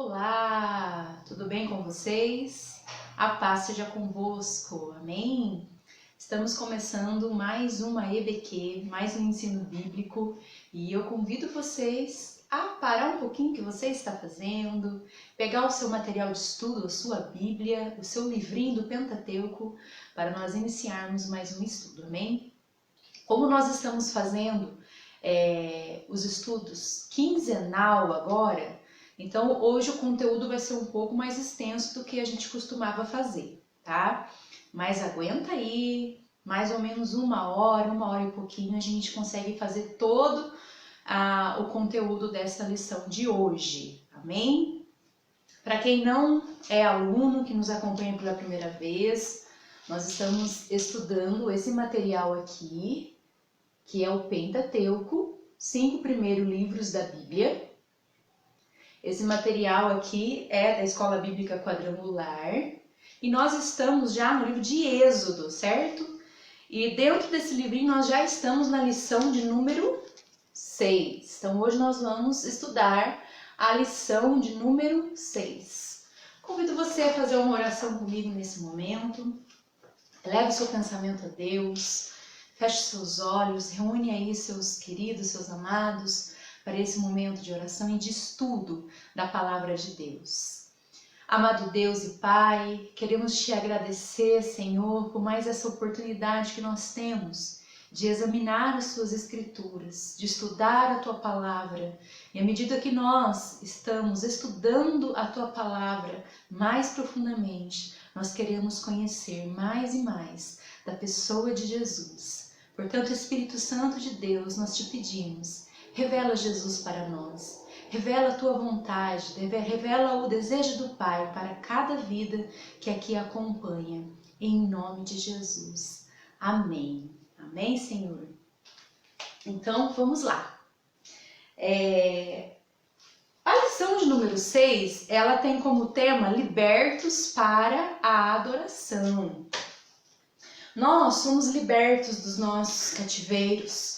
Olá, tudo bem com vocês? A paz seja convosco, amém? Estamos começando mais uma EBQ, mais um ensino bíblico, e eu convido vocês a parar um pouquinho o que você está fazendo, pegar o seu material de estudo, a sua Bíblia, o seu livrinho do Pentateuco, para nós iniciarmos mais um estudo, amém? Como nós estamos fazendo os estudos quinzenal agora, então hoje o conteúdo vai ser um pouco mais extenso do que a gente costumava fazer, tá? Mas aguenta aí, mais ou menos uma hora e pouquinho, a gente consegue fazer todo o conteúdo dessa lição de hoje, amém? Para quem não é aluno, que nos acompanha pela primeira vez, nós estamos estudando esse material aqui, que é o Pentateuco, 5 primeiros livros da Bíblia. Esse material aqui é da Escola Bíblica Quadrangular e nós estamos já no livro de Êxodo, certo? E dentro desse livrinho nós já estamos na lição de número 6. Então hoje nós vamos estudar a lição de número 6. Convido você a fazer uma oração comigo nesse momento. Eleve seu pensamento a Deus, feche seus olhos, reúne aí seus queridos, seus amados, para esse momento de oração e de estudo da Palavra de Deus. Amado Deus e Pai, queremos Te agradecer, Senhor, por mais essa oportunidade que nós temos de examinar as Suas Escrituras, de estudar a Tua Palavra. E à medida que nós estamos estudando a Tua Palavra mais profundamente, nós queremos conhecer mais e mais da pessoa de Jesus. Portanto, Espírito Santo de Deus, nós Te pedimos, revela Jesus para nós, revela a Tua vontade, revela o desejo do Pai para cada vida que aqui acompanha, em nome de Jesus. Amém. Amém, Senhor? Então, vamos lá. A lição de número 6, ela tem como tema libertos para a adoração. Nós somos libertos dos nossos cativeiros,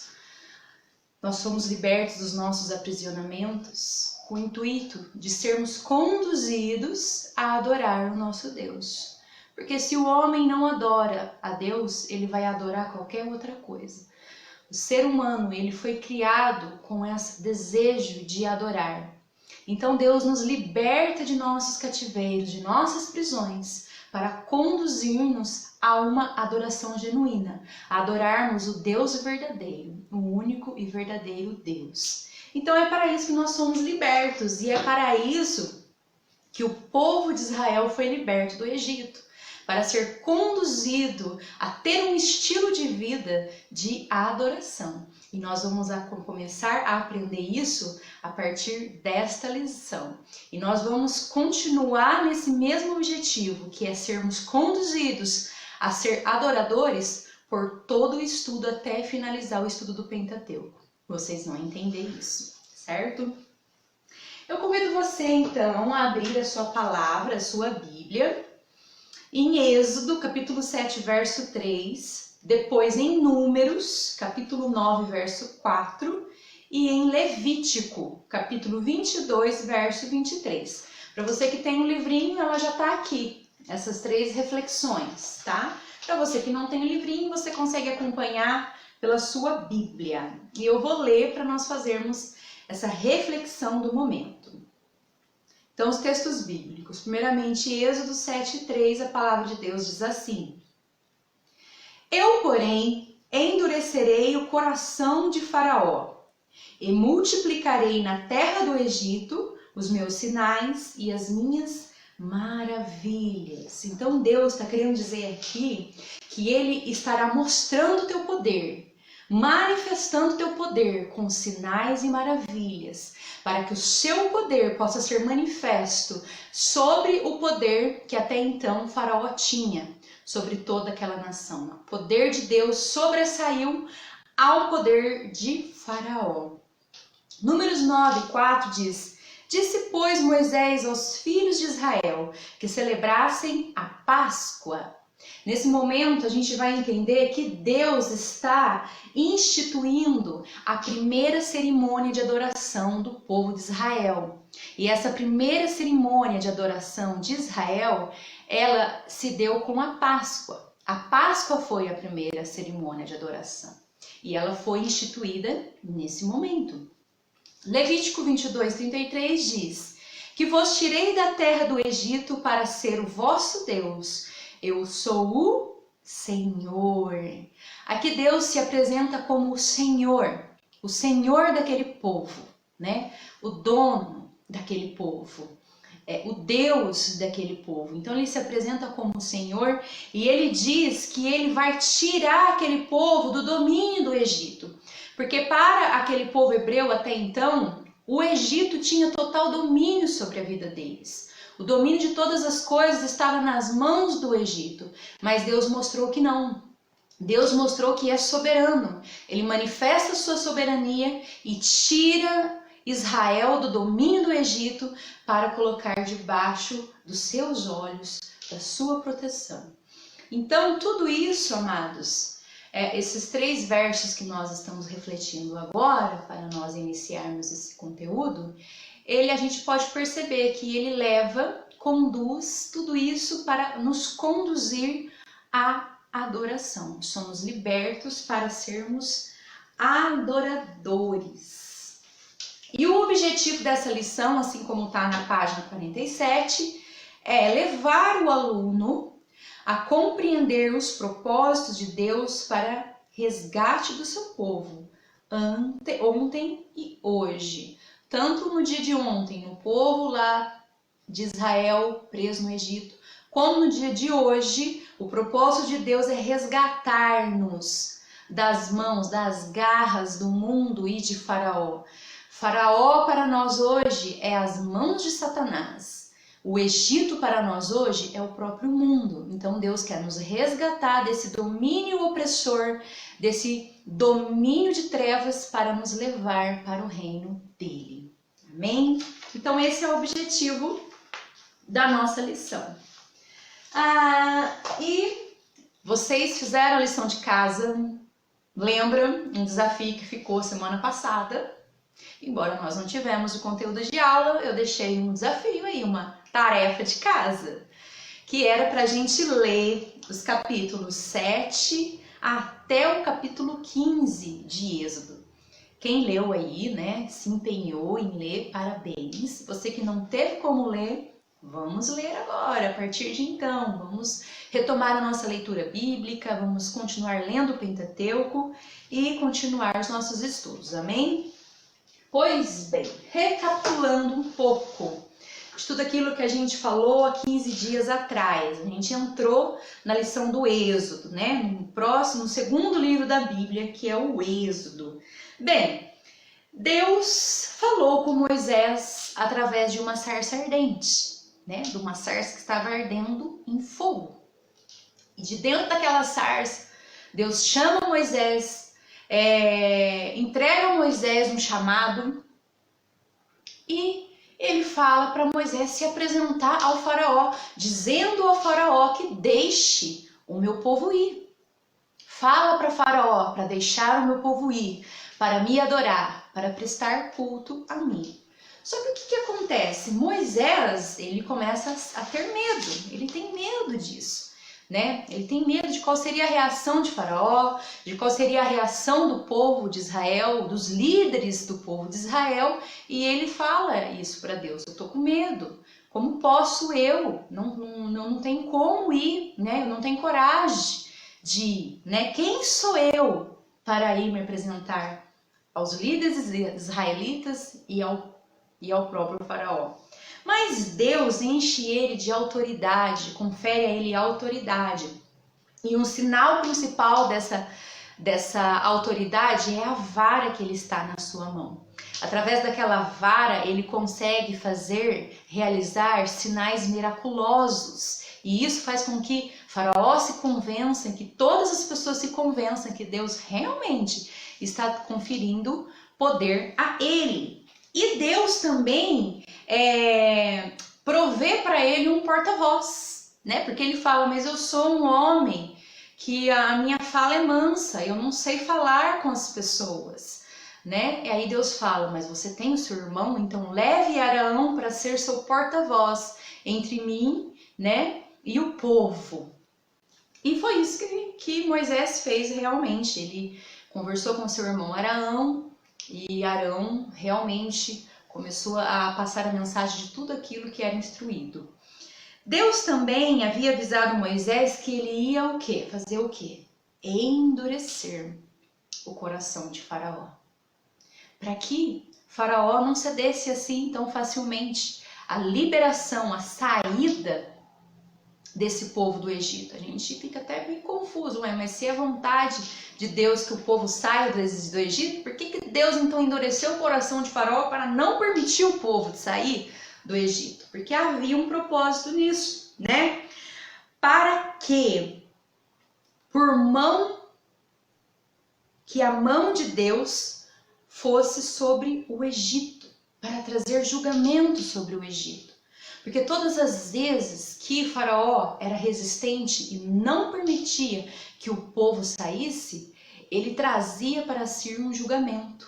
nós somos libertos dos nossos aprisionamentos, com o intuito de sermos conduzidos a adorar o nosso Deus. Porque se o homem não adora a Deus, ele vai adorar qualquer outra coisa. O ser humano, ele foi criado com esse desejo de adorar. Então Deus nos liberta de nossos cativeiros, de nossas prisões, para conduzir-nos a uma adoração genuína, a adorarmos o Deus verdadeiro, o único e verdadeiro Deus. Então é para isso que nós somos libertos, e é para isso que o povo de Israel foi liberto do Egito, para ser conduzido a ter um estilo de vida de adoração. E nós vamos começar a aprender isso a partir desta lição. E nós vamos continuar nesse mesmo objetivo, que é sermos conduzidos a ser adoradores por todo o estudo até finalizar o estudo do Pentateuco. Vocês vão entender isso, certo? Eu convido você então a abrir a sua palavra, a sua Bíblia, em Êxodo, capítulo 7, verso 3, depois em Números, capítulo 9, verso 4, e em Levítico, capítulo 22, verso 23. Para você que tem um livrinho, ela já está aqui, essas 3 reflexões, tá? Para você que não tem um livrinho, você consegue acompanhar pela sua Bíblia. E eu vou ler para nós fazermos essa reflexão do momento. Então, os textos bíblicos. Primeiramente, Êxodo 7:3, a palavra de Deus diz assim: Eu, porém, endurecerei o coração de Faraó e multiplicarei na terra do Egito os meus sinais e as minhas maravilhas. Então, Deus está querendo dizer aqui que Ele estará mostrando o teu poder, manifestando o teu poder com sinais e maravilhas, para que o seu poder possa ser manifesto sobre o poder que até então Faraó tinha sobre toda aquela nação. O poder de Deus sobressaiu ao poder de Faraó. Números 9:4 diz: Disse, pois, Moisés aos filhos de Israel que celebrassem a Páscoa Nesse momento, a gente vai entender que Deus está instituindo a primeira cerimônia de adoração do povo de Israel. E essa primeira cerimônia de adoração de Israel, ela se deu com a Páscoa. A Páscoa foi a primeira cerimônia de adoração. E ela foi instituída nesse momento. Levítico 22:33 diz: que vos tirei da terra do Egito para ser o vosso Deus. Eu sou o Senhor. Aqui Deus se apresenta como o Senhor daquele povo, né? O dono daquele povo, o Deus daquele povo. Então ele se apresenta como o Senhor e ele diz que ele vai tirar aquele povo do domínio do Egito. Porque para aquele povo hebreu até então, o Egito tinha total domínio sobre a vida deles. O domínio de todas as coisas estava nas mãos do Egito, mas Deus mostrou que não. Deus mostrou que é soberano. Ele manifesta a sua soberania e tira Israel do domínio do Egito para colocar debaixo dos seus olhos, da sua proteção. Então, tudo isso, amados, esses 3 versos que nós estamos refletindo agora, para nós iniciarmos esse conteúdo, a gente pode perceber que ele conduz tudo isso para nos conduzir à adoração. Somos libertos para sermos adoradores. E o objetivo dessa lição, assim como está na página 47, é levar o aluno a compreender os propósitos de Deus para resgate do seu povo, ontem e hoje. Tanto no dia de ontem, no povo lá de Israel preso no Egito, como no dia de hoje, o propósito de Deus é resgatar-nos das mãos, das garras do mundo e de Faraó. Faraó para nós hoje é as mãos de Satanás. O Egito para nós hoje é o próprio mundo. Então Deus quer nos resgatar desse domínio opressor, desse domínio de trevas para nos levar para o reino dele. Amém? Então esse é o objetivo da nossa lição. E vocês fizeram a lição de casa, lembra um desafio que ficou semana passada? Embora nós não tivemos o conteúdo de aula, eu deixei um desafio aí, uma tarefa de casa, que era para a gente ler os capítulos 7 até o capítulo 15 de Êxodo. Quem leu aí, né, se empenhou em ler, parabéns. Você que não teve como ler, vamos ler agora, a partir de então. Vamos retomar a nossa leitura bíblica, vamos continuar lendo o Pentateuco e continuar os nossos estudos, amém? Pois bem, recapitulando um pouco de tudo aquilo que a gente falou há 15 dias atrás. A gente entrou na lição do Êxodo, né? No segundo livro da Bíblia, que é o Êxodo. Bem, Deus falou com Moisés através de uma sarça ardente, né? De uma sarça que estava ardendo em fogo. E de dentro daquela sarça, Deus chama Moisés, entrega a Moisés um chamado e ele fala para Moisés se apresentar ao faraó, dizendo ao faraó que deixe o meu povo ir. Fala para faraó para deixar o meu povo ir, para me adorar, para prestar culto a mim. Só que o que acontece? Moisés, ele começa a ter medo, ele tem medo disso, né? Ele tem medo de qual seria a reação de Faraó, de qual seria a reação do povo de Israel, dos líderes do povo de Israel, e ele fala isso para Deus: eu tô com medo, como posso eu? Não tem como ir, né? Eu não tenho coragem de ir, né? Quem sou eu para ir me apresentar aos líderes israelitas e ao próprio faraó? Mas Deus enche ele de autoridade, confere a ele autoridade. E um sinal principal dessa autoridade é a vara que ele está na sua mão. Através daquela vara ele consegue realizar sinais miraculosos. E isso faz com que Faraó se convença, que todas as pessoas se convençam que Deus realmente está conferindo poder a ele. E Deus também provê para ele um porta-voz, né? Porque ele fala, mas eu sou um homem que a minha fala é mansa, eu não sei falar com as pessoas, né? E aí Deus fala, mas você tem o seu irmão, então leve Arão para ser seu porta-voz entre mim, né, e o povo. E foi isso que Moisés fez realmente. Ele conversou com seu irmão Arão e Arão realmente começou a passar a mensagem de tudo aquilo que era instruído. Deus também havia avisado Moisés que ele ia o quê? Fazer o quê? Endurecer o coração de Faraó. Para que Faraó não cedesse assim tão facilmente a liberação, a saída desse povo do Egito. A gente fica até meio confuso, mas se é vontade de Deus que o povo saia do Egito, por que Deus então endureceu o coração de Faraó para não permitir o povo de sair do Egito? Porque havia um propósito nisso, né? Para que que a mão de Deus fosse sobre o Egito, para trazer julgamento sobre o Egito. Porque todas as vezes que Faraó era resistente e não permitia que o povo saísse, ele trazia para si um julgamento.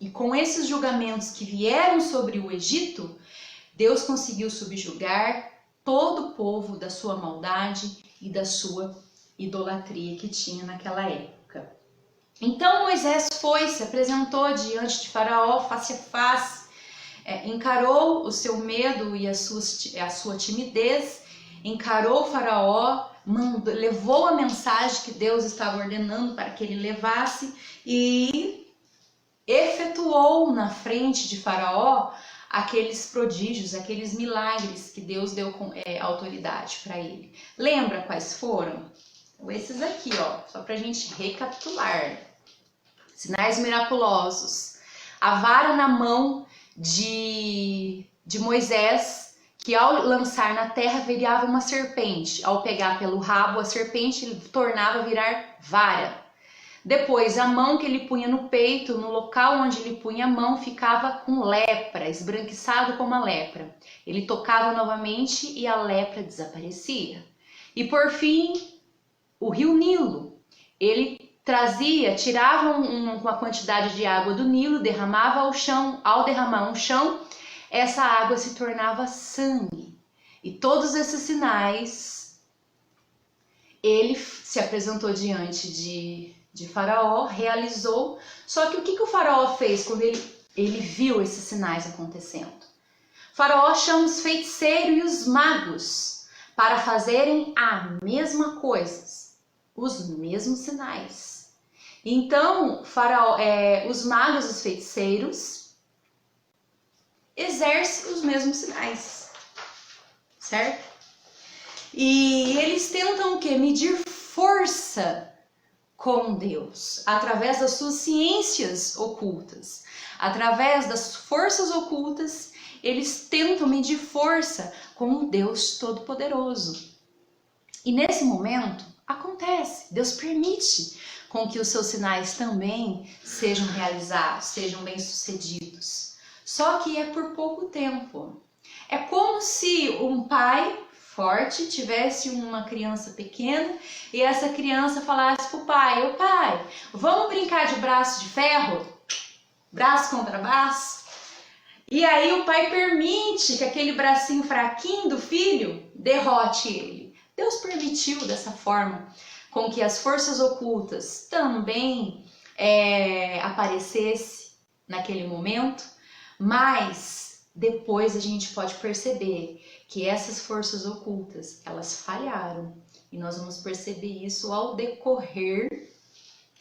E com esses julgamentos que vieram sobre o Egito, Deus conseguiu subjugar todo o povo da sua maldade e da sua idolatria que tinha naquela época. Então Moisés se apresentou diante de Faraó face a face, encarou o seu medo e a sua timidez, encarou o Faraó, levou a mensagem que Deus estava ordenando para que ele levasse e efetuou na frente de Faraó aqueles prodígios, aqueles milagres que Deus deu autoridade para ele. Lembra quais foram? Esses aqui, ó, só para a gente recapitular. Sinais miraculosos. A vara na mão de Moisés, que ao lançar na terra virava uma serpente. Ao pegar pelo rabo, a serpente ele tornava virar vara. Depois, a mão que ele punha no peito, no local onde ele punha a mão, ficava com lepra, esbranquiçado como a lepra. Ele tocava novamente e a lepra desaparecia. E por fim, o rio Nilo. Ele tirava uma quantidade de água do Nilo, derramava ao chão. Ao derramar no chão, essa água se tornava sangue. E todos esses sinais, ele se apresentou diante de Faraó, realizou. Só que o que o Faraó fez quando ele viu esses sinais acontecendo? Faraó chama os feiticeiros e os magos para fazerem a mesma coisa, os mesmos sinais. Então, os magos e os feiticeiros exercem os mesmos sinais, certo? E eles tentam o quê? Medir força com Deus, através das suas ciências ocultas. Através das forças ocultas, eles tentam medir força com o Deus Todo-Poderoso. E nesse momento, acontece, Deus permite com que os seus sinais também sejam realizados, sejam bem-sucedidos. Só que é por pouco tempo. É como se um pai forte tivesse uma criança pequena e essa criança falasse para o pai: ô pai, vamos brincar de braço de ferro? Braço contra braço? E aí o pai permite que aquele bracinho fraquinho do filho derrote ele. Deus permitiu dessa forma com que as forças ocultas também aparecessem naquele momento, mas depois a gente pode perceber que essas forças ocultas, elas falharam. E nós vamos perceber isso ao decorrer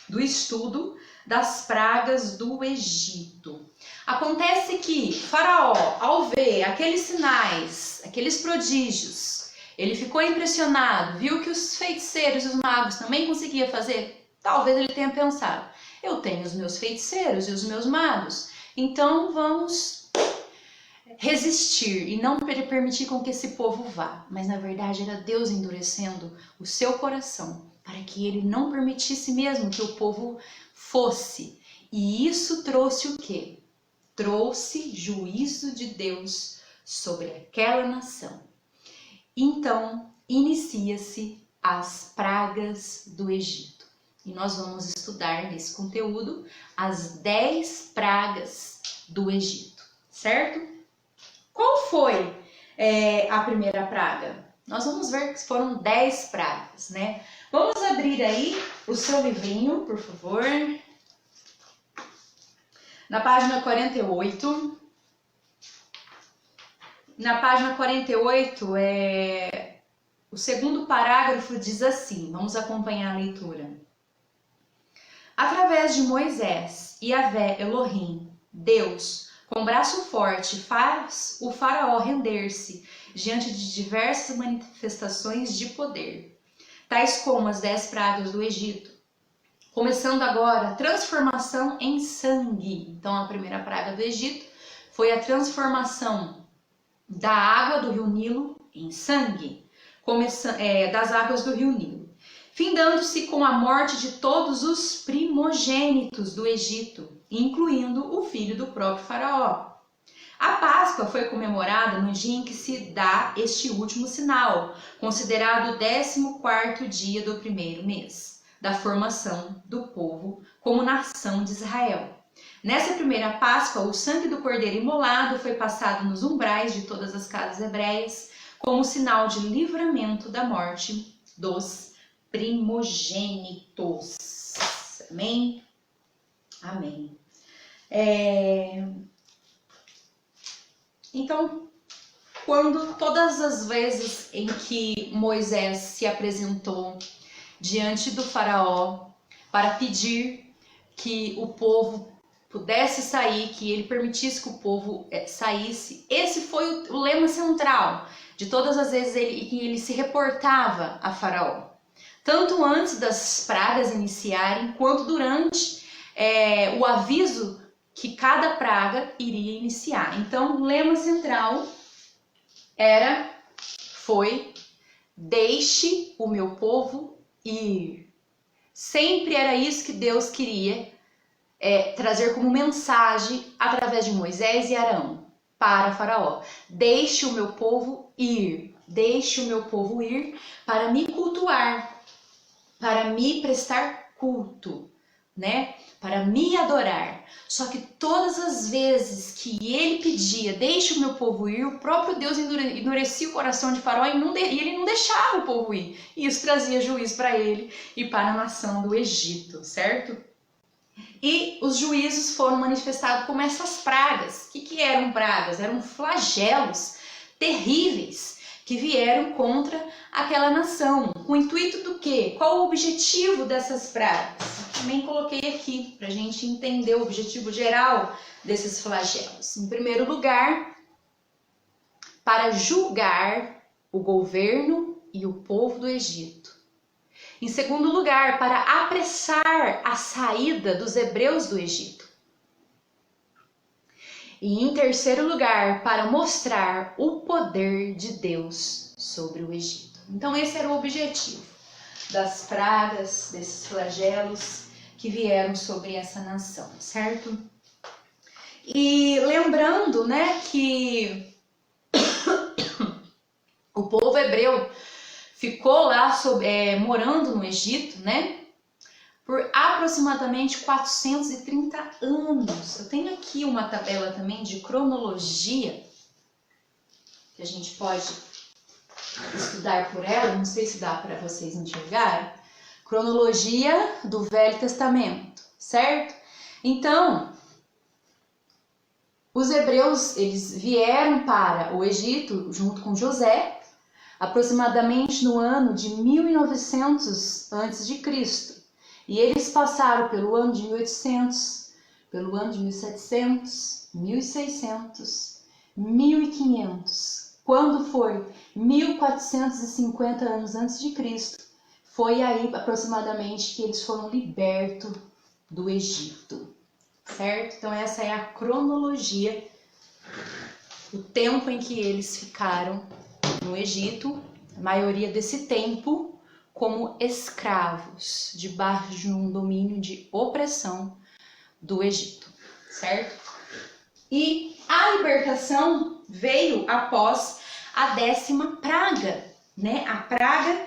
do estudo das pragas do Egito. Acontece que Faraó, ao ver aqueles sinais, aqueles prodígios, ele ficou impressionado, viu que os feiticeiros e os magos também conseguiam fazer. Talvez ele tenha pensado: eu tenho os meus feiticeiros e os meus magos, então vamos resistir e não permitir com que esse povo vá. Mas na verdade era Deus endurecendo o seu coração para que ele não permitisse mesmo que o povo fosse. E isso trouxe o quê? Trouxe juízo de Deus sobre aquela nação. Então, inicia-se as pragas do Egito. E nós vamos estudar nesse conteúdo as 10 pragas do Egito, certo? Qual foi a primeira praga? Nós vamos ver que foram 10 pragas, né? Vamos abrir aí o seu livrinho, por favor. Na página 48. Na página 48, o segundo parágrafo diz assim, vamos acompanhar a leitura. Através de Moisés, Yahvé Elohim, Deus, com braço forte, faz o faraó render-se diante de diversas manifestações de poder, tais como as 10 pragas do Egito. Começando agora a transformação em sangue. Então a primeira praga do Egito foi a transformação da água do rio Nilo em sangue, das águas do rio Nilo, findando-se com a morte de todos os primogênitos do Egito, incluindo o filho do próprio faraó. A Páscoa foi comemorada no dia em que se dá este último sinal, considerado o 14º dia do primeiro mês, da formação do povo como nação de Israel. Nessa primeira Páscoa, o sangue do cordeiro imolado foi passado nos umbrais de todas as casas hebreias, como sinal de livramento da morte dos primogênitos. Amém? Amém. Então, quando todas as vezes em que Moisés se apresentou diante do faraó para pedir que o povo pudesse sair, que ele permitisse que o povo saísse, esse foi o lema central de todas as vezes que ele se reportava a faraó. Tanto antes das pragas iniciarem, quanto durante o aviso que cada praga iria iniciar. Então, o lema central foi: deixe o meu povo ir. Sempre era isso que Deus queria trazer como mensagem através de Moisés e Arão para Faraó. Deixe o meu povo ir. Deixe o meu povo ir para me cultuar, para me prestar culto, né? Para me adorar. Só que todas as vezes que ele pedia, deixe o meu povo ir, o próprio Deus endurecia o coração de Faraó e ele não deixava o povo ir. E isso trazia juízo para ele e para a nação do Egito, certo? E os juízos foram manifestados como essas pragas. O que eram pragas? Eram flagelos terríveis que vieram contra aquela nação. Com o intuito do quê? Qual o objetivo dessas pragas? Também coloquei aqui para a gente entender o objetivo geral desses flagelos. Em primeiro lugar, para julgar o governo e o povo do Egito. Em segundo lugar, para apressar a saída dos hebreus do Egito. E em terceiro lugar, para mostrar o poder de Deus sobre o Egito. Então esse era o objetivo das pragas, desses flagelos que vieram sobre essa nação, certo? E lembrando, né, que o povo hebreu ficou lá morando no Egito, né, por aproximadamente 430 anos. Eu tenho aqui uma tabela também de cronologia, que a gente pode estudar por ela, não sei se dá para vocês enxergarem. Cronologia do Velho Testamento, certo? Então, os hebreus, eles vieram para o Egito junto com José, aproximadamente no ano de 1900 a.C. E eles passaram pelo ano de 1800, pelo ano de 1700, 1600, 1500. Quando foi 1450 anos antes de Cristo, foi aí aproximadamente que eles foram libertos do Egito, certo? Então essa é a cronologia, o tempo em que eles ficaram no Egito, a maioria desse tempo como escravos, debaixo de um domínio de opressão do Egito, certo? E a libertação veio após a 10ª praga né? A praga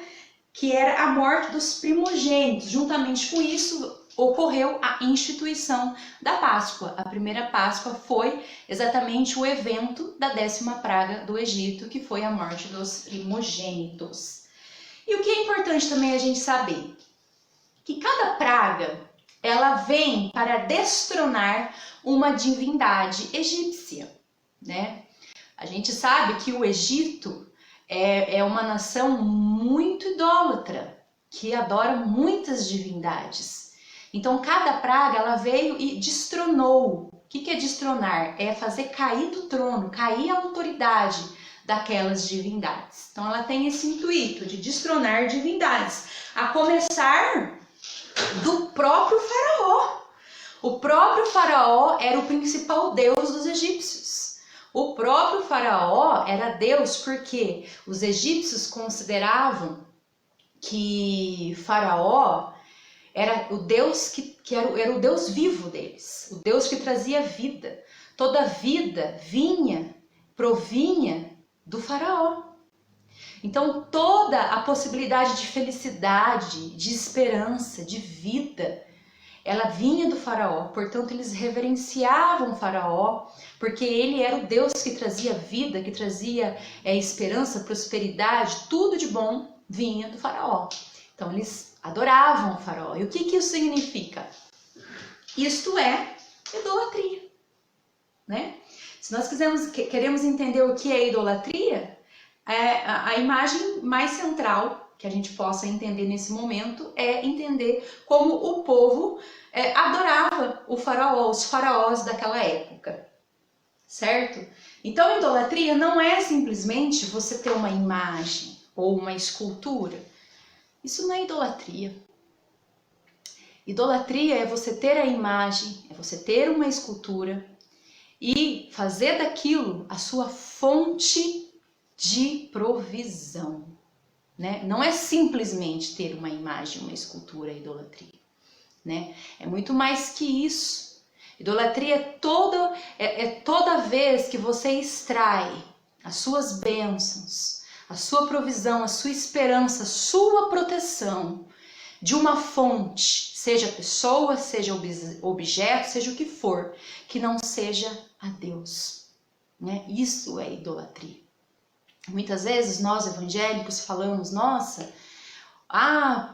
que era a morte dos primogênitos. Juntamente com isso, ocorreu a instituição da Páscoa. A primeira Páscoa foi exatamente o evento da 10ª praga do Egito, que foi a morte dos primogênitos. E o que é importante também a gente saber? Que cada praga, ela vem para destronar uma divindade egípcia, né? A gente sabe que o Egito é uma nação muito idólatra, que adora muitas divindades. Então, cada praga, ela veio e destronou. O que é destronar? É fazer cair do trono, cair a autoridade daquelas divindades. Então, ela tem esse intuito de destronar divindades, a começar do próprio faraó. O próprio faraó era o principal deus dos egípcios. O próprio faraó era Deus porque os egípcios consideravam que faraó era o Deus que era o Deus vivo deles, o Deus que trazia vida. Toda vida provinha do faraó. Então toda a possibilidade de felicidade, de esperança, de vida, ela vinha do faraó. Portanto, eles reverenciavam o faraó, porque ele era o Deus que trazia vida, que trazia esperança, prosperidade, tudo de bom vinha do faraó. Então, eles adoravam o faraó. E o que isso significa? Isto é idolatria, né? Se nós queremos entender o que é idolatria, a imagem mais central que a gente possa entender nesse momento é entender como o povo adorava o faraó, os faraós daquela época, certo? Então, a idolatria não é simplesmente você ter uma imagem ou uma escultura. Isso não é idolatria. Idolatria é você ter a imagem, é você ter uma escultura e fazer daquilo a sua fonte de provisão. Né? Não é simplesmente ter uma imagem, uma escultura, a idolatria, né? É muito mais que isso. Idolatria é toda vez que você extrai as suas bênçãos, a sua provisão, a sua esperança, a sua proteção de uma fonte, seja pessoa, seja objeto, seja o que for, que não seja a Deus, né? Isso é idolatria. Muitas vezes nós evangélicos falamos, nossa,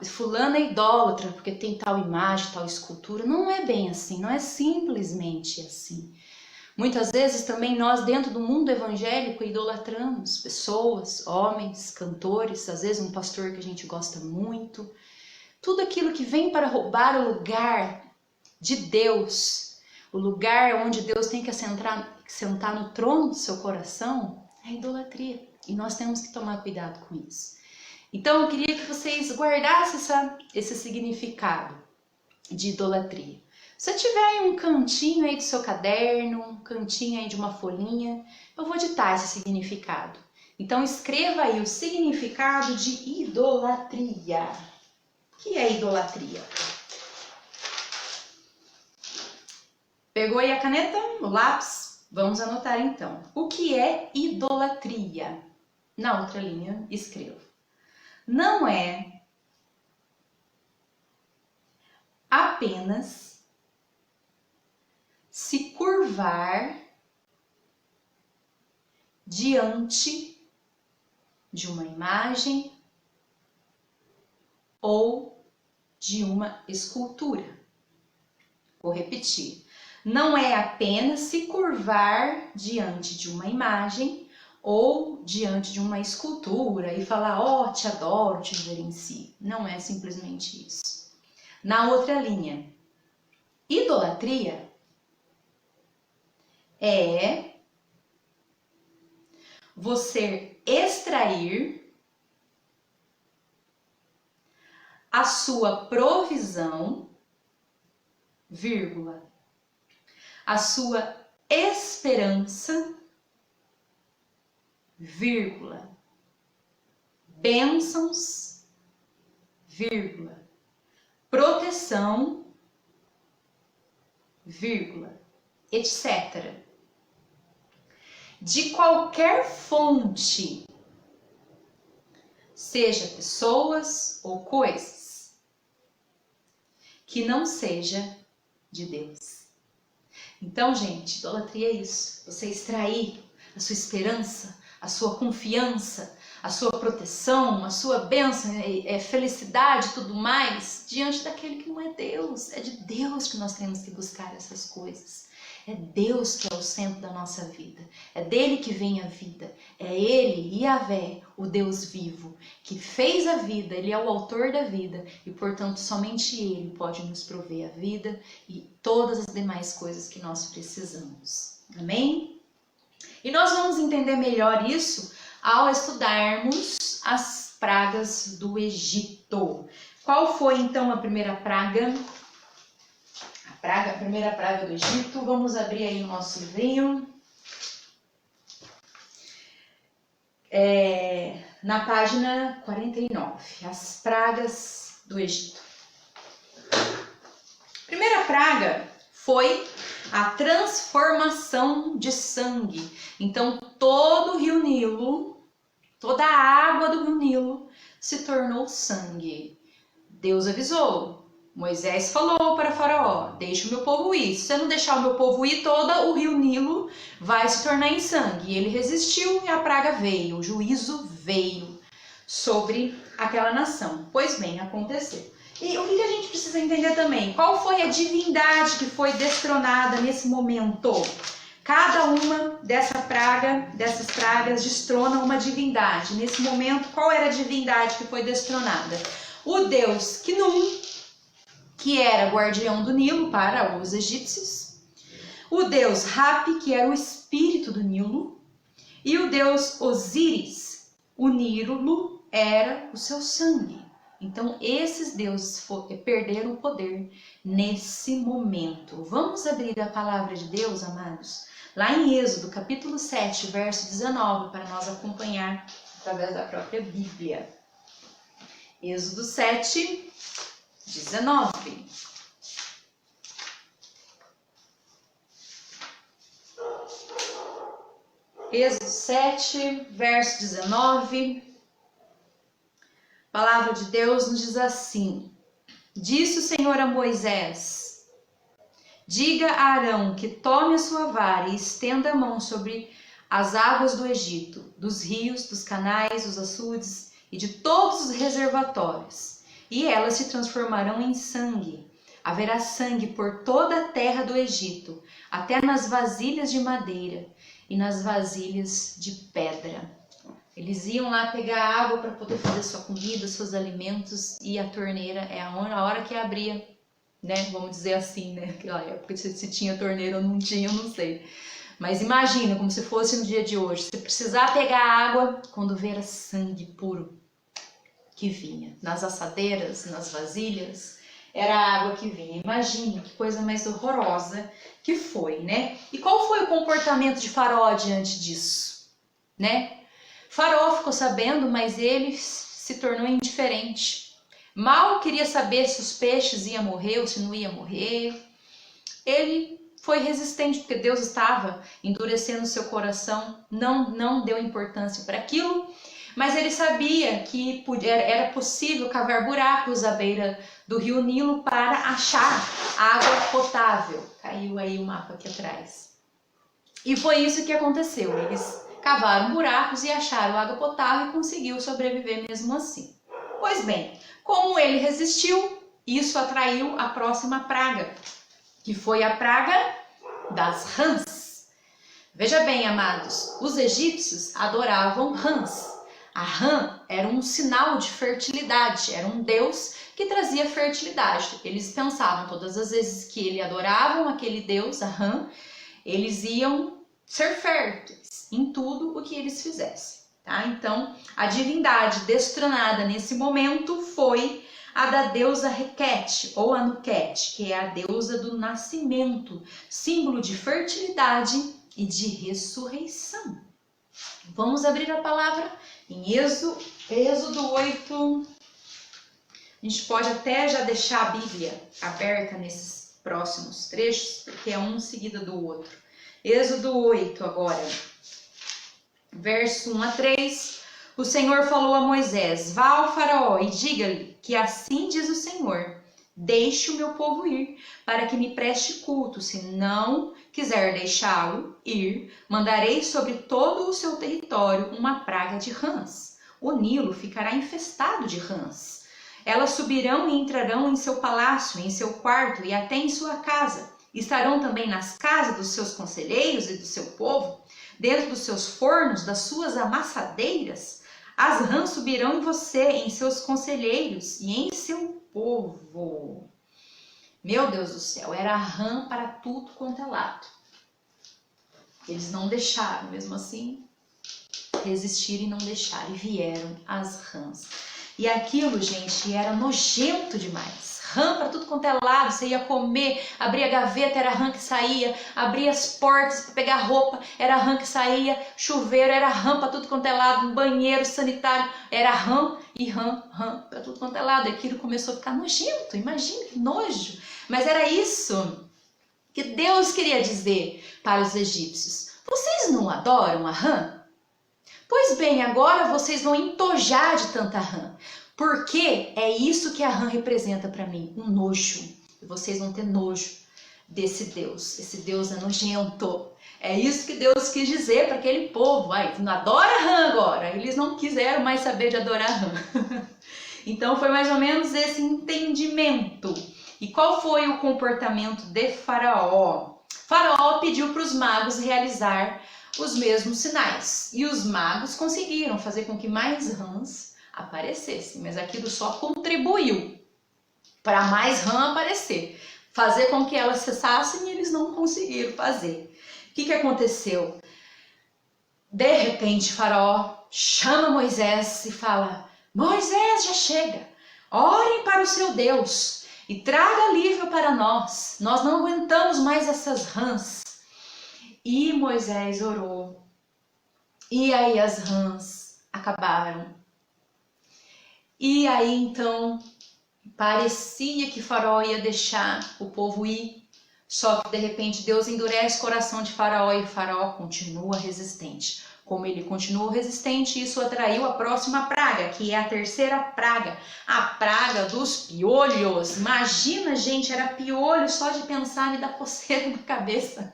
fulano é idólatra porque tem tal imagem, tal escultura. Não é bem assim, não é simplesmente assim. Muitas vezes também nós dentro do mundo evangélico idolatramos pessoas, homens, cantores, às vezes um pastor que a gente gosta muito. Tudo aquilo que vem para roubar o lugar de Deus, o lugar onde Deus tem que sentar no trono do seu coração, é idolatria. E nós temos que tomar cuidado com isso. Então eu queria que vocês guardassem esse significado de idolatria. Se tiver aí um cantinho aí do seu caderno, um cantinho aí de uma folhinha, eu vou ditar esse significado. Então escreva aí o significado de idolatria. O que é idolatria? Pegou aí a caneta, o lápis? Vamos anotar então. O que é idolatria? Na outra linha, escreva. Não é apenas se curvar diante de uma imagem ou de uma escultura. Vou repetir. Não é apenas se curvar diante de uma imagem ou diante de uma escultura e falar, ó, te adoro, te reverencio. Não é simplesmente isso. Na outra linha, idolatria é você extrair a sua provisão, vírgula, a sua esperança, vírgula, bênçãos, vírgula, proteção, vírgula, etc. De qualquer fonte seja pessoas ou coisas, que não seja de Deus. Então, gente, idolatria é isso. Você extrair a sua esperança, a sua confiança, a sua proteção, a sua bênção, felicidade e tudo mais, diante daquele que não é Deus. É de Deus que nós temos que buscar essas coisas. É Deus que é o centro da nossa vida. É dele que vem a vida. É ele, Yahvé, o Deus vivo, que fez a vida. Ele é o autor da vida e, portanto, somente ele pode nos prover a vida e todas as demais coisas que nós precisamos. Amém? E nós vamos entender melhor isso ao estudarmos as pragas do Egito. Qual foi então a primeira praga? A primeira praga do Egito. Vamos abrir aí o nosso livrinho. Na página 49, as pragas do Egito. A primeira praga foi a transformação de sangue. Então, todo o rio Nilo, toda a água do rio Nilo se tornou sangue. Deus avisou. Moisés falou para Faraó, deixa o meu povo ir. Se você não deixar o meu povo ir, todo o rio Nilo vai se tornar em sangue. E ele resistiu e a praga veio, o juízo veio sobre aquela nação. Pois bem, aconteceu. E o que a gente precisa entender também? Qual foi a divindade que foi destronada nesse momento? Cada uma dessas pragas destrona uma divindade. Nesse momento, qual era a divindade que foi destronada? O deus Khnum, que era guardião do Nilo para os egípcios. O deus Hapi, que era o espírito do Nilo. E o deus Osíris, o Nilo, era o seu sangue. Então, esses deuses perderam o poder nesse momento. Vamos abrir a palavra de Deus, amados? Lá em Êxodo, capítulo 7, verso 19, para nós acompanhar através da própria Bíblia. Êxodo 7, 19. Êxodo 7, verso 19. A palavra de Deus nos diz assim: disse o Senhor a Moisés: diga a Arão que tome a sua vara e estenda a mão sobre as águas do Egito, dos rios, dos canais, dos açudes e de todos os reservatórios, e elas se transformarão em sangue. Haverá sangue por toda a terra do Egito, até nas vasilhas de madeira e nas vasilhas de pedra. Eles iam lá pegar água para poder fazer sua comida, seus alimentos, e a torneira é a hora que abria, né? Vamos dizer assim, né? Naquela época, se tinha torneira ou não tinha, eu não sei. Mas imagina como se fosse no dia de hoje, você precisar pegar água quando ver sangue puro que vinha nas assadeiras, nas vasilhas, era a água que vinha. Imagina que coisa mais horrorosa que foi, né? E qual foi o comportamento de Faraó diante disso, né? Faraó ficou sabendo, mas ele se tornou indiferente. Mal queria saber se os peixes iam morrer ou se não iam morrer. Ele foi resistente, porque Deus estava endurecendo seu coração, não deu importância para aquilo, mas ele sabia que era possível cavar buracos à beira do rio Nilo para achar água potável. Caiu aí o mapa aqui atrás. E foi isso que aconteceu. Eles cavaram buracos e acharam água potável e conseguiu sobreviver mesmo assim. Pois bem, como ele resistiu, isso atraiu a próxima praga, que foi a praga das rãs. Veja bem, amados, os egípcios adoravam rãs. A rã era um sinal de fertilidade, era um deus que trazia fertilidade. Eles pensavam, todas as vezes que eles adoravam aquele deus, a rã, eles iam ser férteis em tudo o que eles fizessem, tá? Então, a divindade destronada nesse momento foi a da deusa Requete, ou Anuquete, que é a deusa do nascimento, símbolo de fertilidade e de ressurreição. Vamos abrir a palavra em Êxodo 8. A gente pode até já deixar a Bíblia aberta nesses próximos trechos, porque é um seguido do outro. Êxodo 8 agora, verso 1 a 3. O Senhor falou a Moisés: vá ao faraó e diga-lhe que assim diz o Senhor: deixe o meu povo ir, para que me preste culto. Se não quiser deixá-lo ir, mandarei sobre todo o seu território uma praga de rãs. O Nilo ficará infestado de rãs. Elas subirão e entrarão em seu palácio, em seu quarto e até em sua casa. Estarão também nas casas dos seus conselheiros e do seu povo, dentro dos seus fornos, das suas amassadeiras. As rãs subirão em você, em seus conselheiros e em seu povo. Meu Deus do céu, era rã para tudo quanto é lado. Eles não deixaram, mesmo assim, resistiram e não deixaram, e vieram as rãs. E aquilo, gente, era nojento demais. Rã para tudo quanto é lado, você ia comer, abria a gaveta, era rã que saía, abria as portas para pegar roupa, era rã que saía, chuveiro, era rã para tudo quanto é lado, banheiro sanitário, era rã e rã para tudo quanto é lado. E aquilo começou a ficar nojento, imagina que nojo. Mas era isso que Deus queria dizer para os egípcios. Vocês não adoram a rã? Pois bem, agora vocês vão entojar de tanta rã. Porque é isso que a rã representa para mim, um nojo. E vocês vão ter nojo desse Deus. Esse Deus é nojento. É isso que Deus quis dizer para aquele povo. Ai, não adora rã agora. Eles não quiseram mais saber de adorar rã. Então foi mais ou menos esse entendimento. E qual foi o comportamento de Faraó? Faraó pediu para os magos realizar os mesmos sinais. E os magos conseguiram fazer com que mais rãs aparecessem, mas aquilo só contribuiu para mais rã aparecer, fazer com que elas cessassem e eles não conseguiram fazer. O que aconteceu? De repente, Faraó chama Moisés e fala: Moisés, já chega, orem para o seu Deus e traga alívio para nós não aguentamos mais essas rãs. E Moisés orou, e aí as rãs acabaram. E aí então parecia que Faraó ia deixar o povo ir, só que de repente Deus endurece o coração de Faraó e Faraó continua resistente. Como ele continuou resistente, isso atraiu a próxima praga, que é a terceira praga, a praga dos piolhos. Imagina, gente, era piolho só de pensar, me dá coceira na cabeça.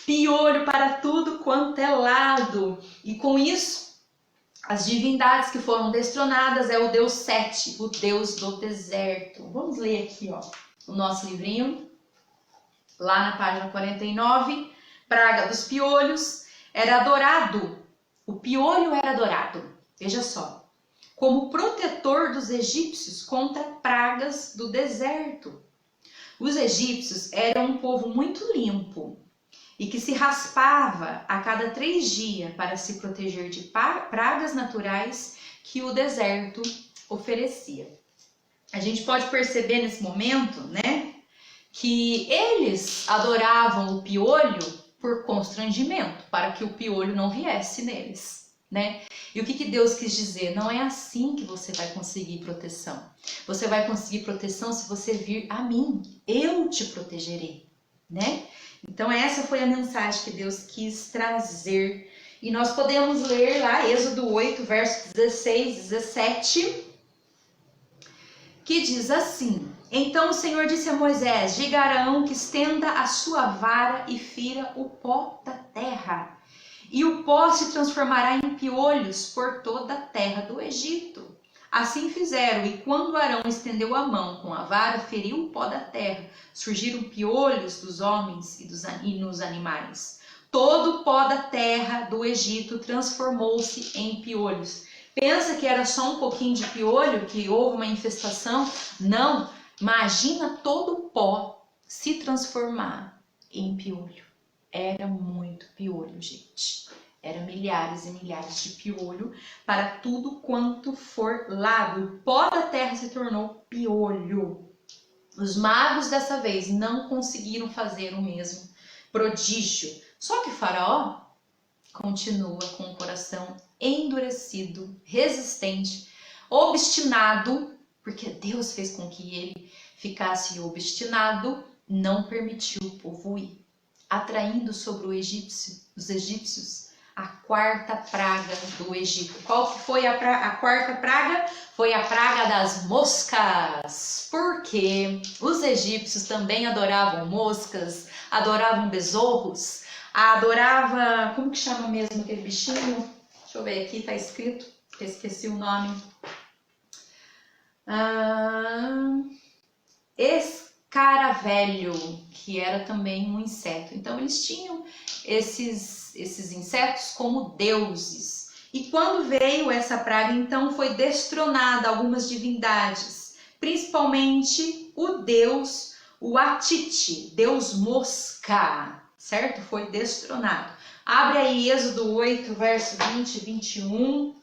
Piolho para tudo quanto é lado. E com isso, as divindades que foram destronadas é o Deus Sete, o Deus do deserto. Vamos ler aqui, ó, o nosso livrinho, lá na página 49, praga dos piolhos. Era adorado, o piolho era adorado, veja só, como protetor dos egípcios contra pragas do deserto. Os egípcios eram um povo muito limpo e que se raspava a cada 3 dias para se proteger de pragas naturais que o deserto oferecia. A gente pode perceber nesse momento, né, que eles adoravam o piolho por constrangimento, para que o piolho não viesse neles, né? E o que Deus quis dizer? Não é assim que você vai conseguir proteção. Você vai conseguir proteção se você vir a mim. Eu te protegerei, né? Então essa foi a mensagem que Deus quis trazer. E nós podemos ler lá Êxodo 8, versos 16, 17, que diz assim: Então o Senhor disse a Moisés: diga a Arão que estenda a sua vara e fira o pó da terra, e o pó se transformará em piolhos por toda a terra do Egito. Assim fizeram, e quando Arão estendeu a mão com a vara, feriu o pó da terra, surgiram piolhos dos homens e nos animais. Todo o pó da terra do Egito transformou-se em piolhos. Pensa que era só um pouquinho de piolho, que houve uma infestação? Não, imagina todo o pó se transformar em piolho. Era muito piolho, gente. Eram milhares e milhares de piolho para tudo quanto for lado. O pó da terra se tornou piolho. Os magos dessa vez não conseguiram fazer o mesmo prodígio. Só que Faraó continua com o coração endurecido, resistente, obstinado, porque Deus fez com que ele ficasse obstinado, não permitiu o povo ir, atraindo sobre os egípcios a quarta praga do Egito. Qual que foi a quarta praga? Foi a praga das moscas. Porque os egípcios também adoravam moscas, adoravam besouros, adoravam... Como que chama mesmo aquele bichinho? Deixa eu ver aqui, tá escrito. Eu esqueci o nome. Escaravelho, que era também um inseto. Então eles tinham esses insetos como deuses. E quando veio essa praga, então foi destronada algumas divindades, principalmente o deus, o Atite, deus mosca, certo? Foi destronado. Abre aí Êxodo 8, verso 20 e 21.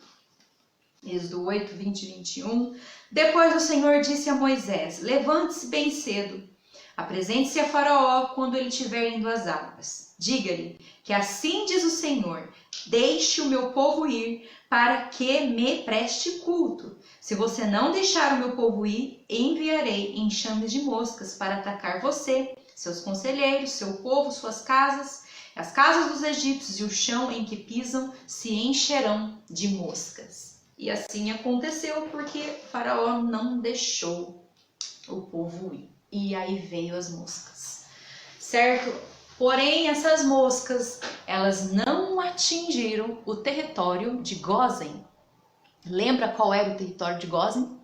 Êxodo 8, 20 e 21. Depois o Senhor disse a Moisés: levante-se bem cedo, apresente-se a Faraó quando ele estiver indo às águas. Diga-lhe que assim diz o Senhor: deixe o meu povo ir, para que me preste culto. Se você não deixar o meu povo ir, enviarei enxames de moscas para atacar você, seus conselheiros, seu povo, suas casas. As casas dos egípcios e o chão em que pisam se encherão de moscas. E assim aconteceu porque Faraó não deixou o povo ir. E aí veio as moscas, certo? Porém, essas moscas, elas não atingiram o território de Gósen. Lembra qual era o território de Gósen?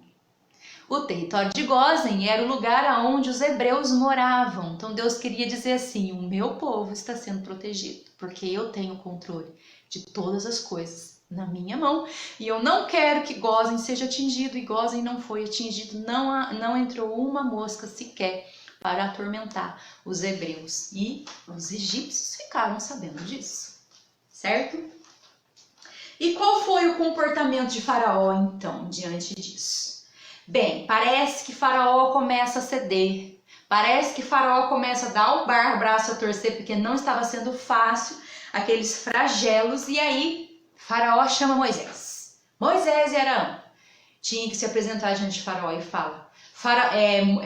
O território de Gósen era o lugar onde os hebreus moravam. Então Deus queria dizer assim: o meu povo está sendo protegido, porque eu tenho o controle de todas as coisas na minha mão. E eu não quero que Gósen seja atingido, e Gósen não foi atingido, não entrou uma mosca sequer para atormentar os hebreus. E os egípcios ficaram sabendo disso, certo? E qual foi o comportamento de Faraó, então, diante disso? Bem, parece que Faraó começa a ceder, parece que Faraó começa a dar o braço a torcer, porque não estava sendo fácil, aqueles flagelos, e aí Faraó chama Moisés. Moisés e Arão tinham que se apresentar diante de Faraó e fala: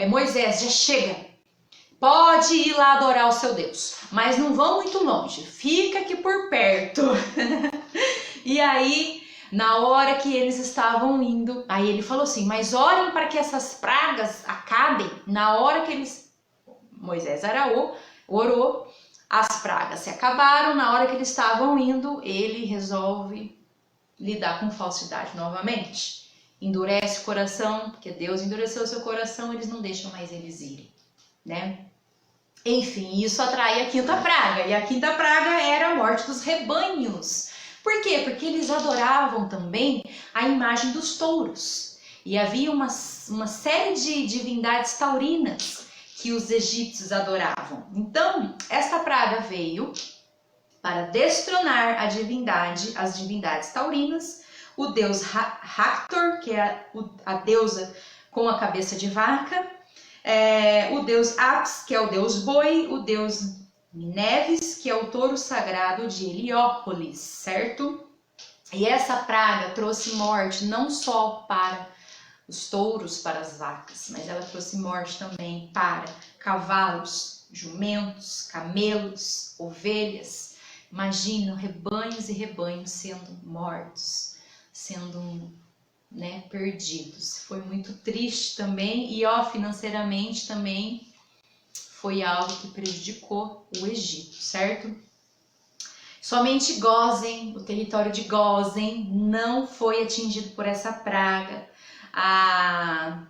Moisés, já chega, pode ir lá adorar o seu Deus, mas não vão muito longe, fica aqui por perto. E aí, na hora que eles estavam indo, aí ele falou assim: mas orem para que essas pragas acabem. Na hora que Moisés orou, as pragas se acabaram. Na hora que eles estavam indo, ele resolve lidar com falsidade novamente. Endurece o coração, porque Deus endureceu o seu coração, eles não deixam mais eles irem, né? Enfim, isso atrai a quinta praga. E a quinta praga era a morte dos rebanhos. Por quê? Porque eles adoravam também a imagem dos touros. E havia uma série de divindades taurinas que os egípcios adoravam. Então, esta praga veio para destronar as divindades taurinas, o deus Hactor, que é a deusa com a cabeça de vaca, o deus Apis, que é o deus boi, o deus Neves, que é o touro sagrado de Heliópolis, certo? E essa praga trouxe morte não só para os touros, para as vacas, mas ela trouxe morte também para cavalos, jumentos, camelos, ovelhas. Imagina rebanhos e rebanhos sendo mortos, sendo perdidos. Foi muito triste também e financeiramente também foi algo que prejudicou o Egito, certo? Somente Gósen, o território de Gósen, não foi atingido por essa praga.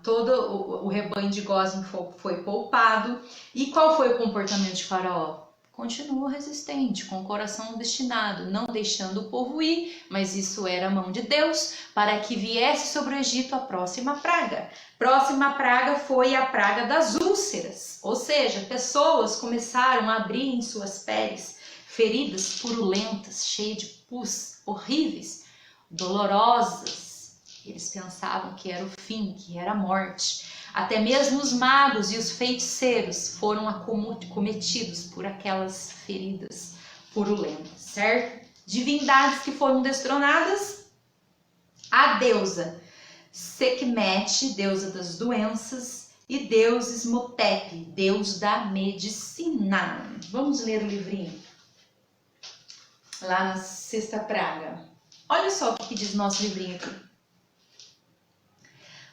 Todo o rebanho de Gósen foi poupado. E qual foi o comportamento de Faraó? Continuou resistente, com o coração obstinado, não deixando o povo ir, mas isso era a mão de Deus para que viesse sobre o Egito a próxima praga. Próxima praga foi a praga das úlceras, ou seja, pessoas começaram a abrir em suas peles feridas purulentas, cheias de pus, horríveis, dolorosas. Eles pensavam que era o fim, que era a morte. Até mesmo os magos e os feiticeiros foram acometidos por aquelas feridas purulentas, certo? Divindades que foram destronadas, a deusa Sekhmet, deusa das doenças, e deus Esmotep, deus da medicina. Vamos ler o livrinho. lá na sexta praga. Olha só o que diz nosso livrinho aqui.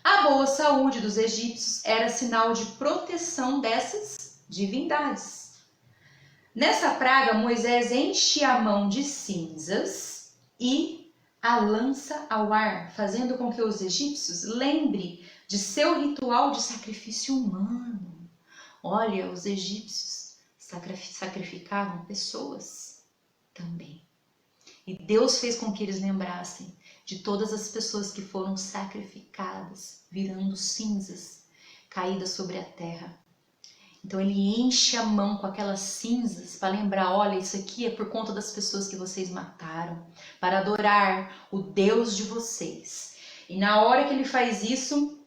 A boa saúde dos egípcios era sinal de proteção dessas divindades. Nessa praga, Moisés enche a mão de cinzas e a lança ao ar, fazendo com que os egípcios lembrem de seu ritual de sacrifício humano. Olha, os egípcios sacrificavam pessoas também. E Deus fez com que eles lembrassem de todas as pessoas que foram sacrificadas, virando cinzas, caídas sobre a terra. Então ele enche a mão com aquelas cinzas para lembrar, olha, isso aqui é por conta das pessoas que vocês mataram, para adorar o Deus de vocês. E na hora que ele faz isso,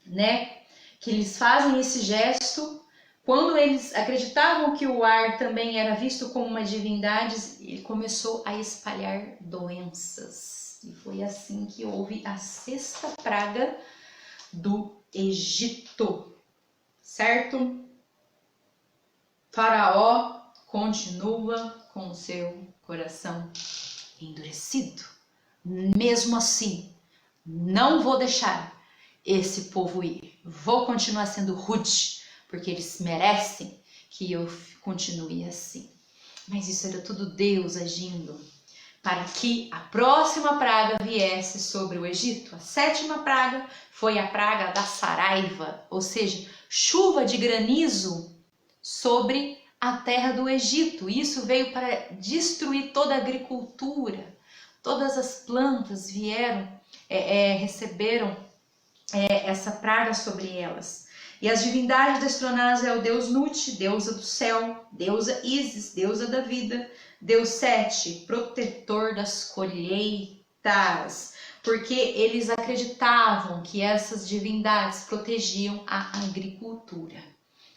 né, que eles fazem esse gesto, quando eles acreditavam que o ar também era visto como uma divindade, ele começou a espalhar doenças. E foi assim que houve a sexta praga do Egito, certo? Faraó continua com o seu coração endurecido. Mesmo assim, não vou deixar esse povo ir. Vou continuar sendo rude, porque eles merecem que eu continue assim. Mas isso era tudo Deus agindo para que a próxima praga viesse sobre o Egito. A sétima praga foi a praga da saraiva, ou seja, chuva de granizo sobre a terra do Egito. Isso veio para destruir toda a agricultura. Todas as plantas receberam essa praga sobre elas. E as divindades destronadas é o deus Nut, deusa do céu, deusa Ísis, deusa da vida, deus Sete, protetor das colheitas, porque eles acreditavam que essas divindades protegiam a agricultura.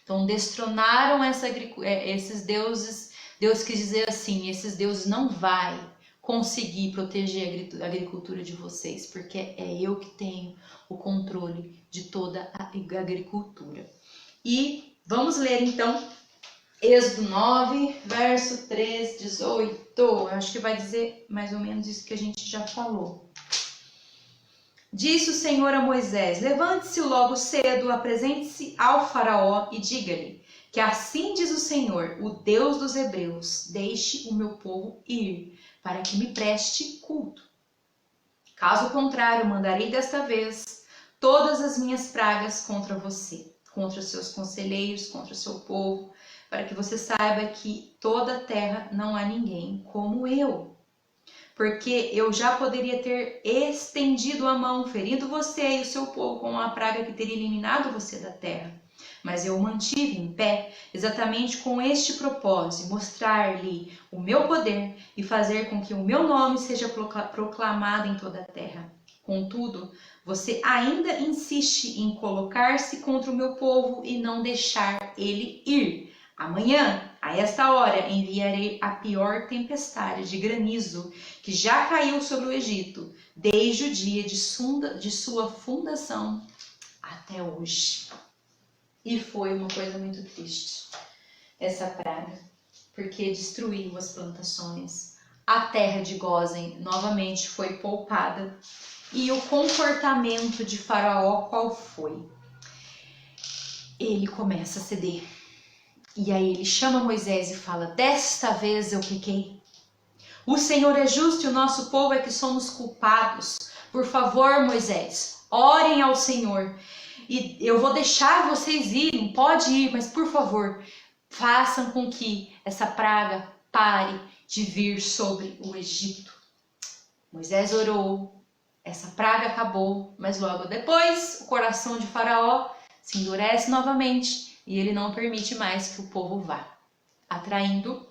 Então destronaram esses deuses. Deus quis dizer assim, esses deuses não vai conseguir proteger a agricultura de vocês, porque é eu que tenho o controle de toda a agricultura. E vamos ler então Êxodo 9, verso 3, 18. Acho que vai dizer mais ou menos isso que a gente já falou. Disse o Senhor a Moisés: levante-se logo cedo, apresente-se ao faraó e diga-lhe que assim diz o Senhor, o Deus dos hebreus: deixe o meu povo ir, para que me preste culto. Caso contrário, mandarei desta vez todas as minhas pragas contra você, contra os seus conselheiros, contra o seu povo, para que você saiba que toda a terra não há ninguém como eu. Porque eu já poderia ter estendido a mão, ferindo você e o seu povo com uma praga que teria eliminado você da terra. Mas eu o mantive em pé, exatamente com este propósito, mostrar-lhe o meu poder e fazer com que o meu nome seja proclamado em toda a terra. Contudo, você ainda insiste em colocar-se contra o meu povo e não deixar ele ir. Amanhã, a esta hora, enviarei a pior tempestade de granizo que já caiu sobre o Egito, desde o dia de sua fundação até hoje. E foi uma coisa muito triste, essa praga, porque destruiu as plantações. A terra de Gósen novamente foi poupada. E o comportamento de Faraó qual foi? Ele começa a ceder. E aí ele chama Moisés e fala: desta vez eu pequei. O Senhor é justo e o nosso povo é que somos culpados. Por favor, Moisés, orem ao Senhor. E eu vou deixar vocês irem, pode ir, mas por favor, façam com que essa praga pare de vir sobre o Egito. Moisés orou, essa praga acabou, mas logo depois o coração de Faraó se endurece novamente e ele não permite mais que o povo vá, atraindo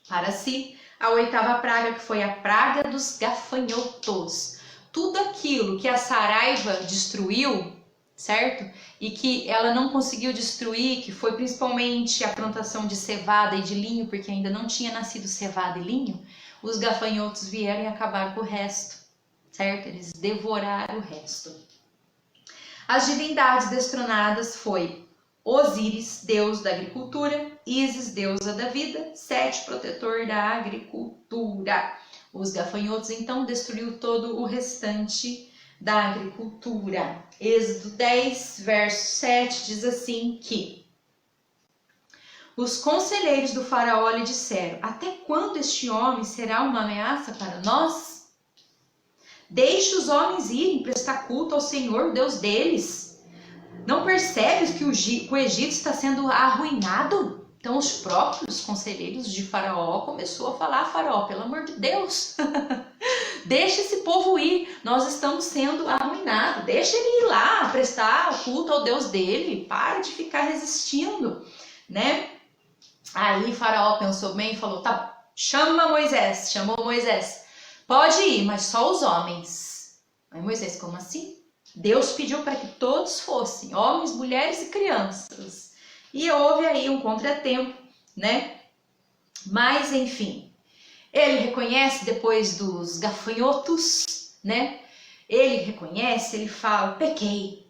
para si a oitava praga, que foi a praga dos gafanhotos. Tudo aquilo que a saraiva destruiu, certo? E que ela não conseguiu destruir, que foi principalmente a plantação de cevada e de linho, porque ainda não tinha nascido cevada e linho, os gafanhotos vieram e acabaram com o resto, certo? Eles devoraram o resto. As divindades destronadas foi Osíris, deus da agricultura, Ísis, deusa da vida, Sete, protetor da agricultura. Os gafanhotos, então, destruiu todo o restante da agricultura. Êxodo 10, verso 7, diz assim que os conselheiros do faraó lhe disseram: até quando este homem será uma ameaça para nós? Deixe os homens irem prestar culto ao Senhor, Deus deles. Não percebes que o Egito está sendo arruinado? Então os próprios conselheiros de Faraó começou a falar: Faraó, pelo amor de Deus, deixa esse povo ir, nós estamos sendo arruinados, deixa ele ir lá prestar culto ao Deus dele, para de ficar resistindo, né? Aí Faraó pensou bem e falou: tá, chama Moisés, chamou Moisés, pode ir, mas só os homens. Aí Moisés: como assim? Deus pediu para que todos fossem, homens, mulheres e crianças. E houve aí um contratempo, né? Mas, enfim, ele reconhece depois dos gafanhotos, né? Ele reconhece, ele fala: pequei.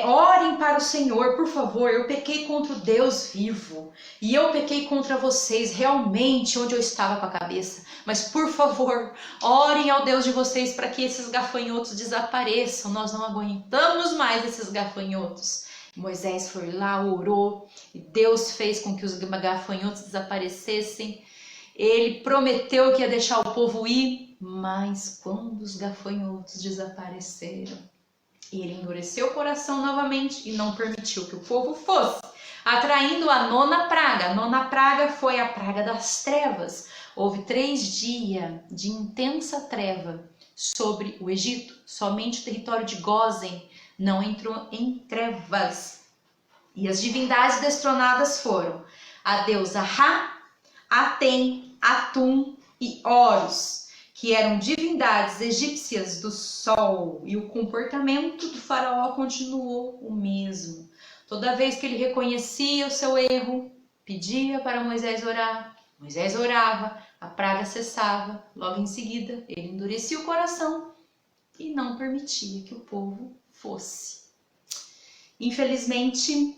Orem para o Senhor, por favor, eu pequei contra o Deus vivo. E eu pequei contra vocês, realmente, onde eu estava com a cabeça. Mas, por favor, orem ao Deus de vocês para que esses gafanhotos desapareçam. Nós não aguentamos mais esses gafanhotos. Moisés foi lá, orou, e Deus fez com que os gafanhotos desaparecessem. Ele prometeu que ia deixar o povo ir, mas quando os gafanhotos desapareceram, ele endureceu o coração novamente e não permitiu que o povo fosse, atraindo a nona praga. A nona praga foi a praga das trevas. Houve 3 dias de intensa treva sobre o Egito. Somente o território de Gósen não entrou em trevas. E as divindades destronadas foram a deusa Ra, Atem, Atum e Horus, que eram divindades egípcias do sol, e o comportamento do faraó continuou o mesmo. Toda vez que ele reconhecia o seu erro, pedia para Moisés orar, Moisés orava, a praga cessava, logo em seguida ele endurecia o coração e não permitia que o povo fosse. Infelizmente,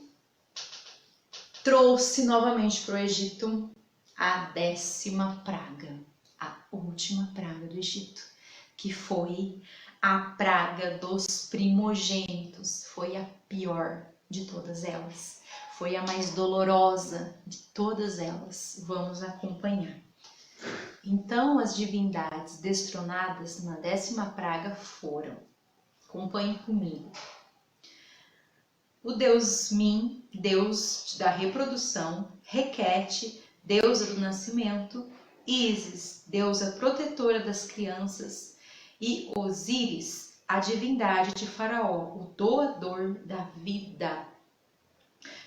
trouxe novamente para o Egito a 10ª praga. A última praga do Egito, que foi a praga dos primogênitos. Foi a pior de todas elas. Foi a mais dolorosa de todas elas. Vamos acompanhar. Então, as divindades destronadas na 10ª praga foram, acompanhe comigo, o deus Min, deus da reprodução, Requete, deusa do nascimento, Ísis, deusa protetora das crianças, e Osíris, a divindade de Faraó, o doador da vida.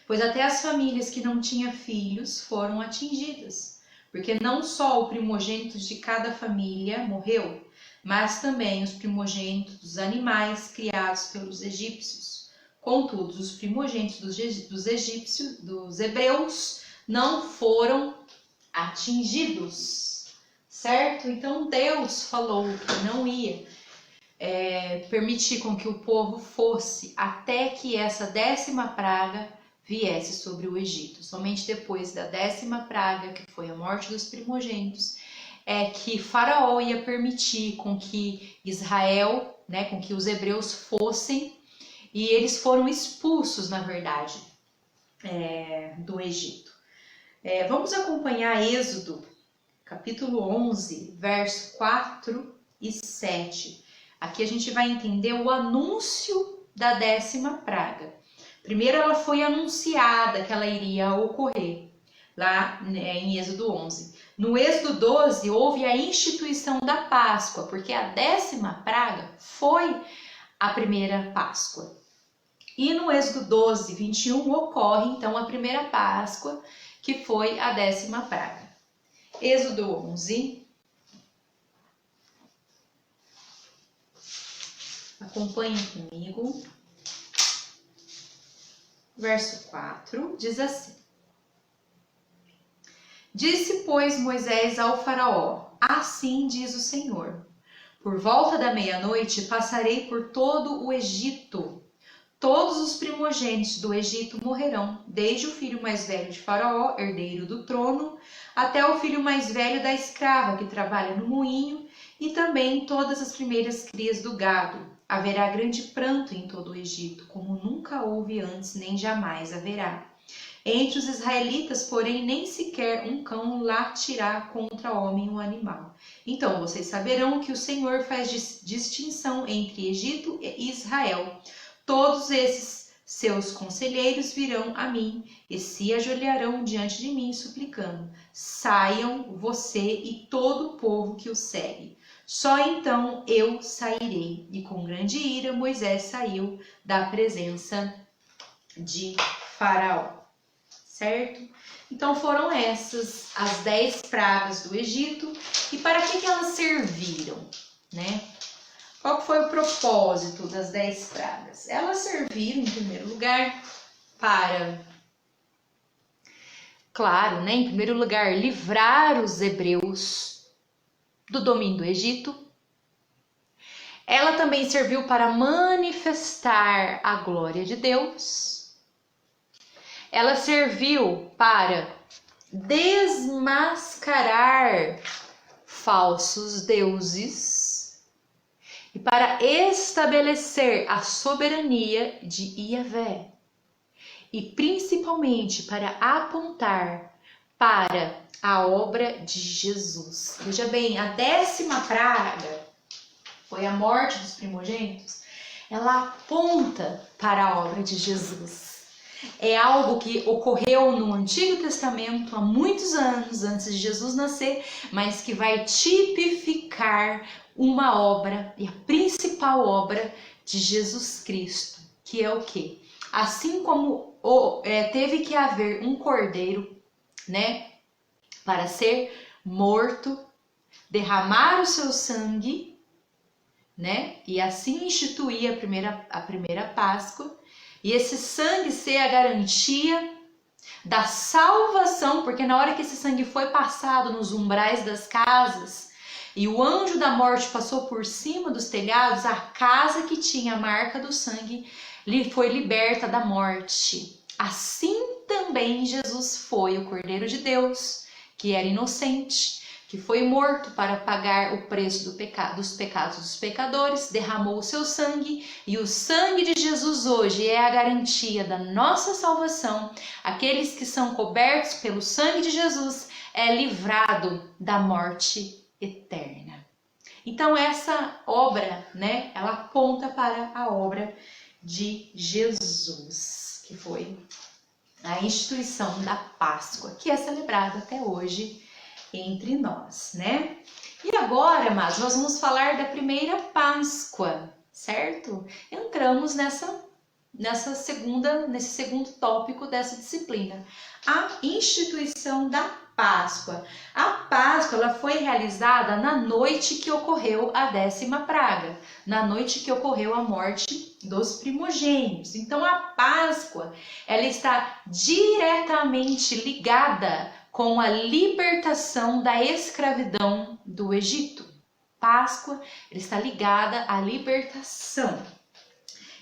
Pois até as famílias que não tinham filhos foram atingidas, porque não só o primogênito de cada família morreu, mas também os primogênitos dos animais criados pelos egípcios. Contudo, os primogênitos dos egípcios, dos hebreus, não foram atingidos, certo? Então Deus falou que não ia permitir com que o povo fosse até que essa 10ª praga viesse sobre o Egito. Somente depois da 10ª praga, que foi a morte dos primogênitos, é que Faraó ia permitir com que Israel, né, com que os hebreus fossem, e eles foram expulsos, na verdade, do Egito. Vamos acompanhar Êxodo, capítulo 11, verso 4 e 7. Aqui a gente vai entender o anúncio da 10ª praga. Primeiro ela foi anunciada que ela iria ocorrer, lá em Êxodo 11. No Êxodo 12 houve a instituição da Páscoa, porque a 10ª praga foi a primeira Páscoa. E no Êxodo 12, 21 ocorre então a primeira Páscoa, que foi a 10ª praga. Êxodo 11. Acompanhem comigo. Verso 4 diz assim: Disse, pois, Moisés ao faraó: assim diz o Senhor, por volta da meia-noite passarei por todo o Egito. todos os primogênitos do Egito morrerão, desde o filho mais velho de Faraó, herdeiro do trono, até o filho mais velho da escrava que trabalha no moinho, e também todas as primeiras crias do gado. Haverá grande pranto em todo o Egito, como nunca houve antes, nem jamais haverá. Entre os israelitas, porém, nem sequer um cão latirá contra homem ou animal. Então vocês saberão que o Senhor faz distinção entre Egito e Israel. Todos esses seus conselheiros virão a mim e se ajoelharão diante de mim, suplicando: saiam você e todo o povo que o segue. Só então eu sairei. E com grande ira Moisés saiu da presença de Faraó. Certo? Então foram essas as 10 pragas do Egito. E para que elas serviram, né? Qual foi o propósito das 10 pragas? Elas serviram, em primeiro lugar, para, claro, né, em primeiro lugar, livrar os hebreus do domínio do Egito. Ela também serviu para manifestar a glória de Deus. Ela serviu para desmascarar falsos deuses e para estabelecer a soberania de Yahvé, e principalmente para apontar para a obra de Jesus. Veja bem, a 10ª praga foi a morte dos primogênitos. Ela aponta para a obra de Jesus. É algo que ocorreu no Antigo Testamento há muitos anos antes de Jesus nascer, mas que vai tipificar uma obra, e a principal obra de Jesus Cristo, que é o quê? Assim como teve que haver um cordeiro, né, para ser morto, derramar o seu sangue, né, e assim instituir a primeira Páscoa, e esse sangue ser a garantia da salvação, porque na hora que esse sangue foi passado nos umbrais das casas e o anjo da morte passou por cima dos telhados, a casa que tinha a marca do sangue foi liberta da morte. Assim também Jesus foi o Cordeiro de Deus, que era inocente, que foi morto para pagar o preço dos pecados dos pecadores, derramou o seu sangue, e o sangue de Jesus hoje é a garantia da nossa salvação. Aqueles que são cobertos pelo sangue de Jesus é livrado da morte eterna. Então essa obra, né, ela aponta para a obra de Jesus, que foi a instituição da Páscoa, que é celebrada até hoje entre nós, né? E agora, amados, nós vamos falar da primeira Páscoa, certo? Entramos nesse segundo tópico dessa disciplina, a instituição da Páscoa. A Páscoa, ela foi realizada na noite que ocorreu a 10ª praga, na noite que ocorreu a morte dos primogênitos. Então a Páscoa, ela está diretamente ligada com a libertação da escravidão do Egito. Páscoa, ela está ligada à libertação.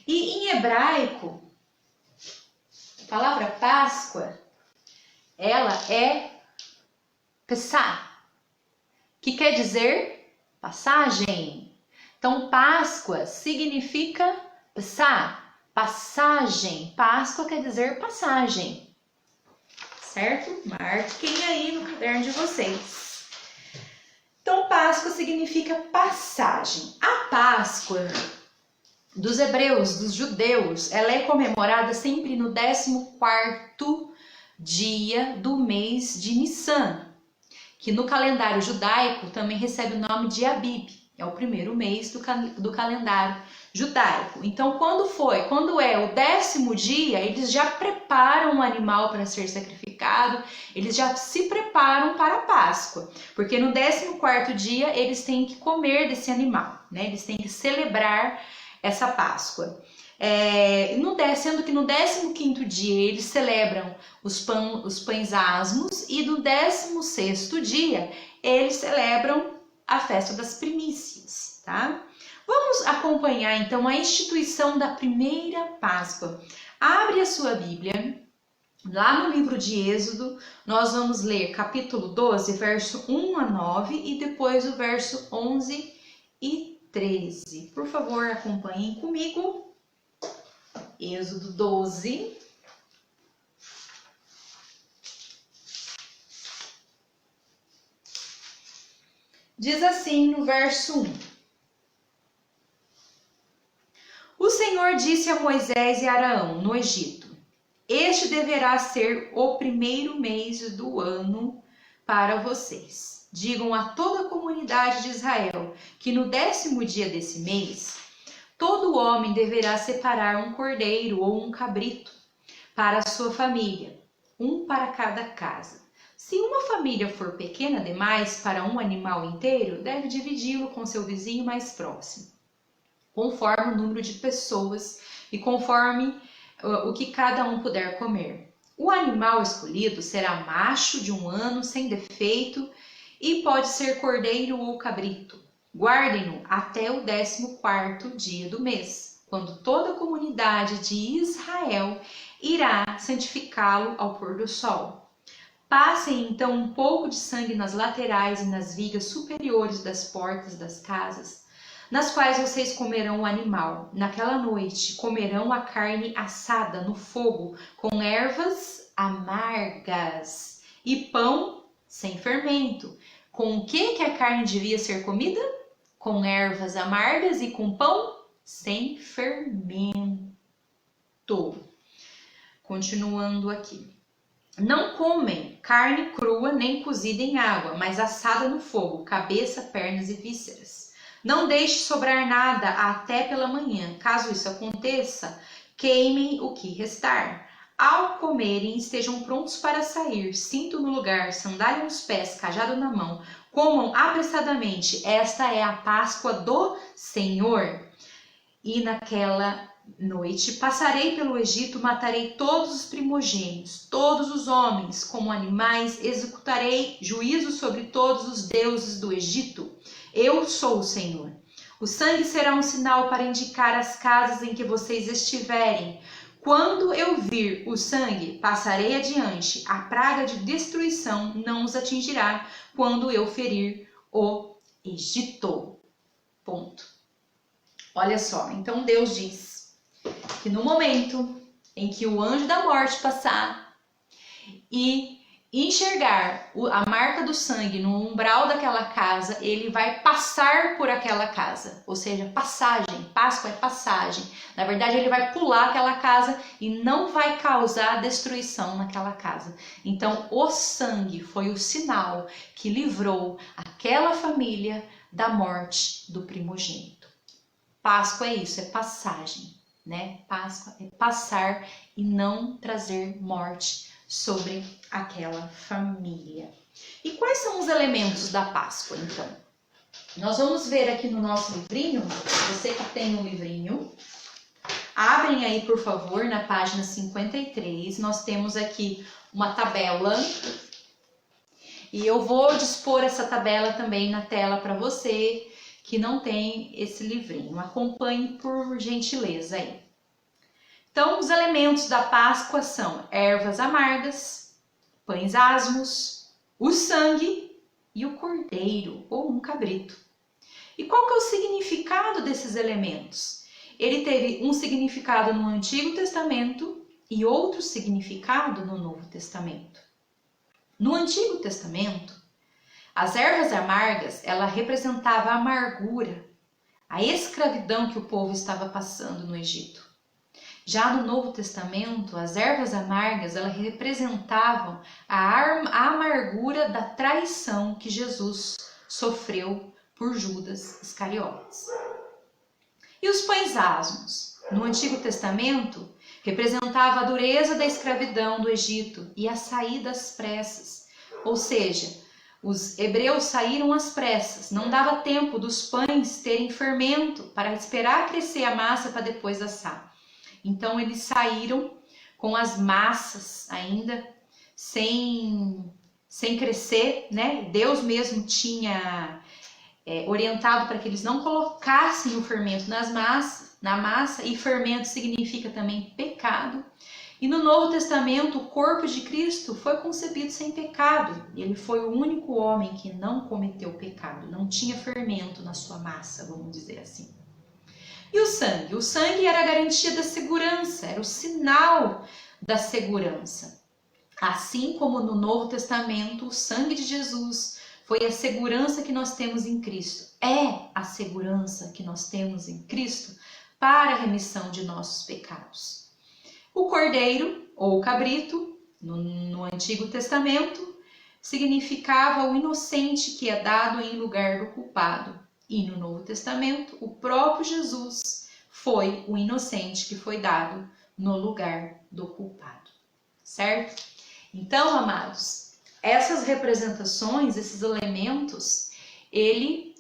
E em hebraico, a palavra Páscoa, ela é Pessah, que quer dizer passagem. Então, Páscoa significa Pessah, passagem. Páscoa quer dizer passagem. Certo? Marquem aí no caderno de vocês. Então, Páscoa significa passagem. A Páscoa dos hebreus, dos judeus, ela é comemorada sempre no 14º dia do mês de Nissan, que no calendário judaico também recebe o nome de Abib. É o primeiro mês do calendário judaico. Então, quando é o 10º dia, eles já preparam o animal para ser sacrificado, eles já se preparam para a Páscoa, porque no 14º dia eles têm que comer desse animal, né? Eles têm que celebrar essa Páscoa. Sendo que no 15º dia eles celebram os pães asmos, e no 16º dia eles celebram a festa das primícias, tá? A acompanhar então a instituição da primeira Páscoa. Abre a sua Bíblia, lá no livro de Êxodo, nós vamos ler capítulo 12, verso 1 a 9 e depois o verso 11 e 13. Por favor, acompanhem comigo. Êxodo 12. Diz assim no verso 1. O Senhor disse a Moisés e Arão no Egito: Este deverá ser o primeiro mês do ano para vocês. Digam a toda a comunidade de Israel que no 10º dia desse mês, todo homem deverá separar um cordeiro ou um cabrito para a sua família, um para cada casa. Se uma família for pequena demais para um animal inteiro, deve dividi-lo com seu vizinho mais próximo, conforme o número de pessoas e conforme o que cada um puder comer. O animal escolhido será macho de 1 ano sem defeito e pode ser cordeiro ou cabrito. Guardem-no até o 14º dia do mês, quando toda a comunidade de Israel irá santificá-lo ao pôr do sol. Passem então um pouco de sangue nas laterais e nas vigas superiores das portas das casas, nas quais vocês comerão o animal. Naquela noite comerão a carne assada no fogo, com ervas amargas e pão sem fermento. Com o que a carne devia ser comida? Com ervas amargas e com pão sem fermento. Continuando aqui. Não comem carne crua nem cozida em água, mas assada no fogo, cabeça, pernas e vísceras. Não deixe sobrar nada até pela manhã. Caso isso aconteça, queimem o que restar. Ao comerem, estejam prontos para sair, cinto no lugar, sandália nos pés, cajado na mão. Comam apressadamente. Esta é a Páscoa do Senhor. E naquela noite passarei pelo Egito, matarei todos os primogênitos, todos os homens como animais, executarei juízo sobre todos os deuses do Egito. Eu sou o Senhor. O sangue será um sinal para indicar as casas em que vocês estiverem. Quando eu vir o sangue, passarei adiante. A praga de destruição não os atingirá quando eu ferir o Egito. Ponto. Olha só, então Deus diz que no momento em que o anjo da morte passar e enxergar a marca do sangue no umbral daquela casa, ele vai passar por aquela casa, ou seja, passagem. Páscoa é passagem. Na verdade, ele vai pular aquela casa e não vai causar destruição naquela casa. Então, o sangue foi o sinal que livrou aquela família da morte do primogênito. Páscoa é isso, é passagem, né? Páscoa é passar e não trazer morte sobre aquela família. E quais são os elementos da Páscoa, então? Nós vamos ver aqui no nosso livrinho, você que tem um livrinho, abrem aí, por favor, na página 53, nós temos aqui uma tabela, e eu vou dispor essa tabela também na tela para você que não tem esse livrinho. Acompanhe por gentileza aí. Então, os elementos da Páscoa são ervas amargas, pães asmos, o sangue e o cordeiro ou um cabrito. E qual que é o significado desses elementos? Ele teve um significado no Antigo Testamento e outro significado no Novo Testamento. No Antigo Testamento, as ervas amargas, ela representava a amargura, a escravidão que o povo estava passando no Egito. Já no Novo Testamento, as ervas amargas, elas representavam a amargura da traição que Jesus sofreu por Judas Iscariotes. E os pães asmos, no Antigo Testamento, representava a dureza da escravidão do Egito e a saída às pressas. Ou seja, os hebreus saíram às pressas, não dava tempo dos pães terem fermento para esperar crescer a massa para depois assar. Então eles saíram com as massas ainda sem crescer, né? Deus mesmo tinha orientado para que eles não colocassem o fermento na massa, e fermento significa também pecado. E no Novo Testamento, o corpo de Cristo foi concebido sem pecado. Ele foi o único homem que não cometeu pecado, não tinha fermento na sua massa, vamos dizer assim. E o sangue? O sangue era a garantia da segurança, era o sinal da segurança. Assim como no Novo Testamento, o sangue de Jesus foi a segurança que nós temos em Cristo. É a segurança que nós temos em Cristo para a remissão de nossos pecados. O cordeiro, ou cabrito, no Antigo Testamento, significava o inocente que é dado em lugar do culpado. E no Novo Testamento, o próprio Jesus foi o inocente que foi dado no lugar do culpado. Certo? Então, amados, essas representações, esses elementos,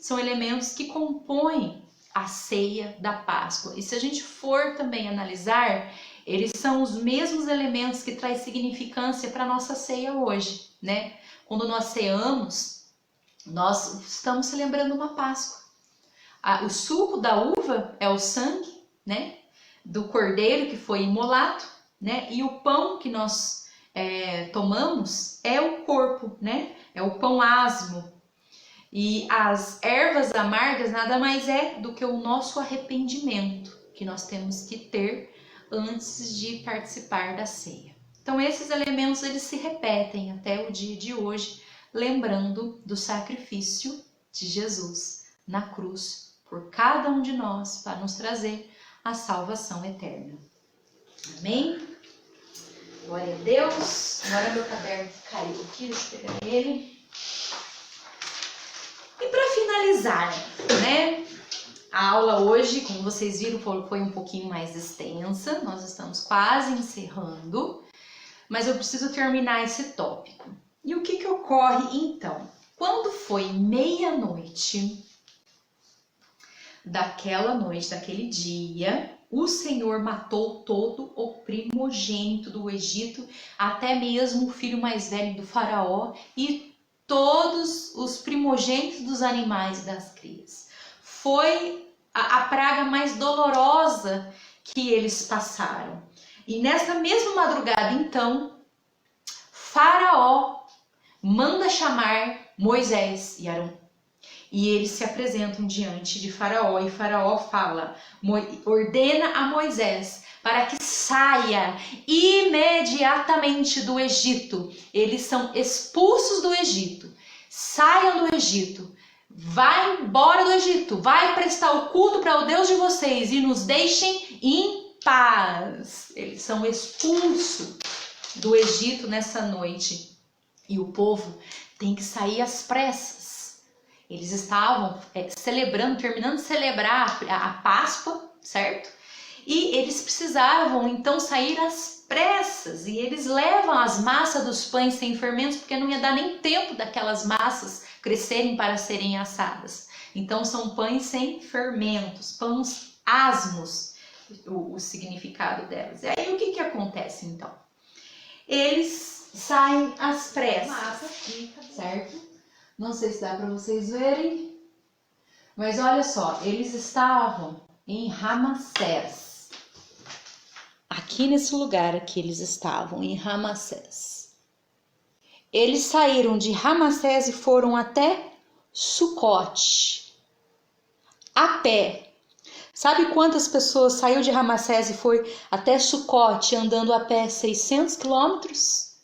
são elementos que compõem a ceia da Páscoa. E se a gente for também analisar, eles são os mesmos elementos que traz significância para a nossa ceia hoje, né? Quando nós ceamos, nós estamos celebrando uma Páscoa. O suco da uva é o sangue, né? Do cordeiro que foi imolado, né? E o pão que nós tomamos é o corpo, né? É o pão asmo. E as ervas amargas nada mais é do que o nosso arrependimento que nós temos que ter antes de participar da ceia. Então esses elementos eles se repetem até o dia de hoje, lembrando do sacrifício de Jesus na cruz por cada um de nós para nos trazer a salvação eterna. Amém? Glória a Deus. Agora meu caderno caiu aqui, deixa eu pegar ele. E para finalizar, né? A aula hoje, como vocês viram, foi um pouquinho mais extensa. Nós estamos quase encerrando, mas eu preciso terminar esse tópico. E o que ocorre então? Quando foi meia-noite daquele dia, o Senhor matou todo o primogênito do Egito, até mesmo o filho mais velho do faraó e todos os primogênitos dos animais e das crias. Foi a praga mais dolorosa que eles passaram. E nessa mesma madrugada, então, Faraó manda chamar Moisés e Arão. E eles se apresentam diante de Faraó. E Faraó ordena a Moisés para que saia imediatamente do Egito. Eles são expulsos do Egito. Saiam do Egito. Vai embora do Egito. Vai prestar o culto para o Deus de vocês e nos deixem em paz. Eles são expulsos do Egito nessa noite. E o povo tem que sair às pressas. Eles estavam terminando de celebrar a Páscoa, certo? E eles precisavam então sair às pressas. E eles levam as massas dos pães sem fermentos, porque não ia dar nem tempo daquelas massas crescerem para serem assadas. Então são pães sem fermentos, pães asmos, o significado delas. E aí o que acontece então? Eles saem às pressas, certo? Não sei se dá para vocês verem, mas olha só, eles estavam em Ramassés. Aqui nesse lugar aqui eles estavam, em Ramassés. Eles saíram de Ramassés e foram até Sucote, a pé. Sabe quantas pessoas saiu de Ramassés e foi até Sucote andando a pé 600 quilômetros?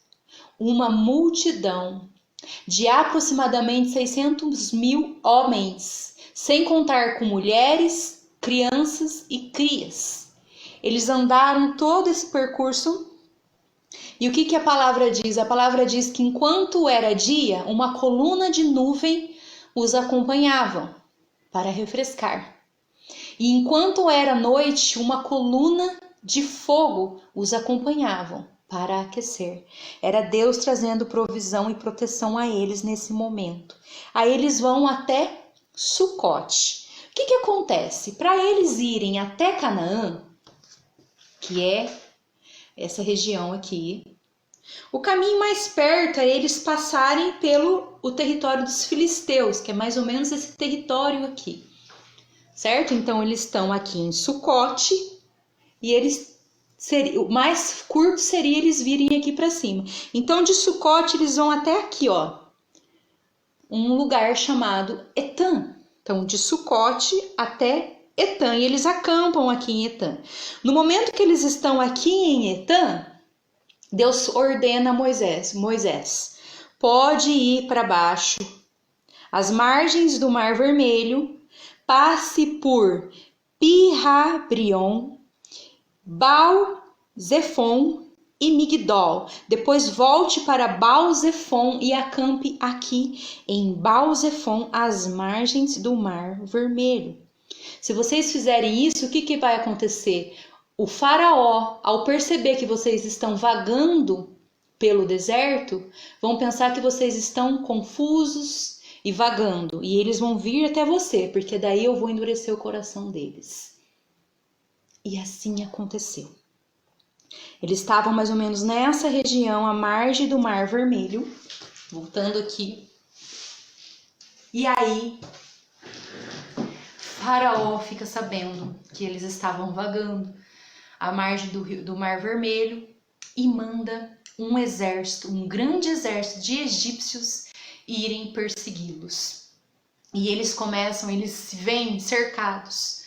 Uma multidão de aproximadamente 600.000 homens, sem contar com mulheres, crianças e crias. Eles andaram todo esse percurso. E o que a palavra diz? A palavra diz que enquanto era dia, uma coluna de nuvem os acompanhava para refrescar. E enquanto era noite, uma coluna de fogo os acompanhava para aquecer. Era Deus trazendo provisão e proteção a eles nesse momento. Aí eles vão até Sucote. O que acontece? Para eles irem até Canaã, que é essa região aqui, O caminho mais perto é eles passarem pelo o território dos filisteus, que é mais ou menos esse território aqui, certo? Então eles estão aqui em Sucote e o mais curto seria eles virem aqui para cima. Então de Sucote eles vão até aqui, ó, um lugar chamado Etam. Então de Sucote até Etam, e eles acampam aqui em Etam. No momento que eles estão aqui em Etam, Deus ordena a Moisés, pode ir para baixo, às margens do Mar Vermelho, passe por Pi-Habrion, Baal-Zefon e Migdol. Depois volte para Baal-Zefon e acampe aqui em Baal-Zefon, às margens do Mar Vermelho. Se vocês fizerem isso, o que vai acontecer? O faraó, ao perceber que vocês estão vagando pelo deserto, vão pensar que vocês estão confusos e vagando. E eles vão vir até você, porque daí eu vou endurecer o coração deles. E assim aconteceu. Eles estavam mais ou menos nessa região, à margem do Mar Vermelho. Voltando aqui. E aí, Faraó fica sabendo que eles estavam vagando à margem do Mar Vermelho e manda um exército, um grande exército de egípcios irem persegui-los. E eles se veem cercados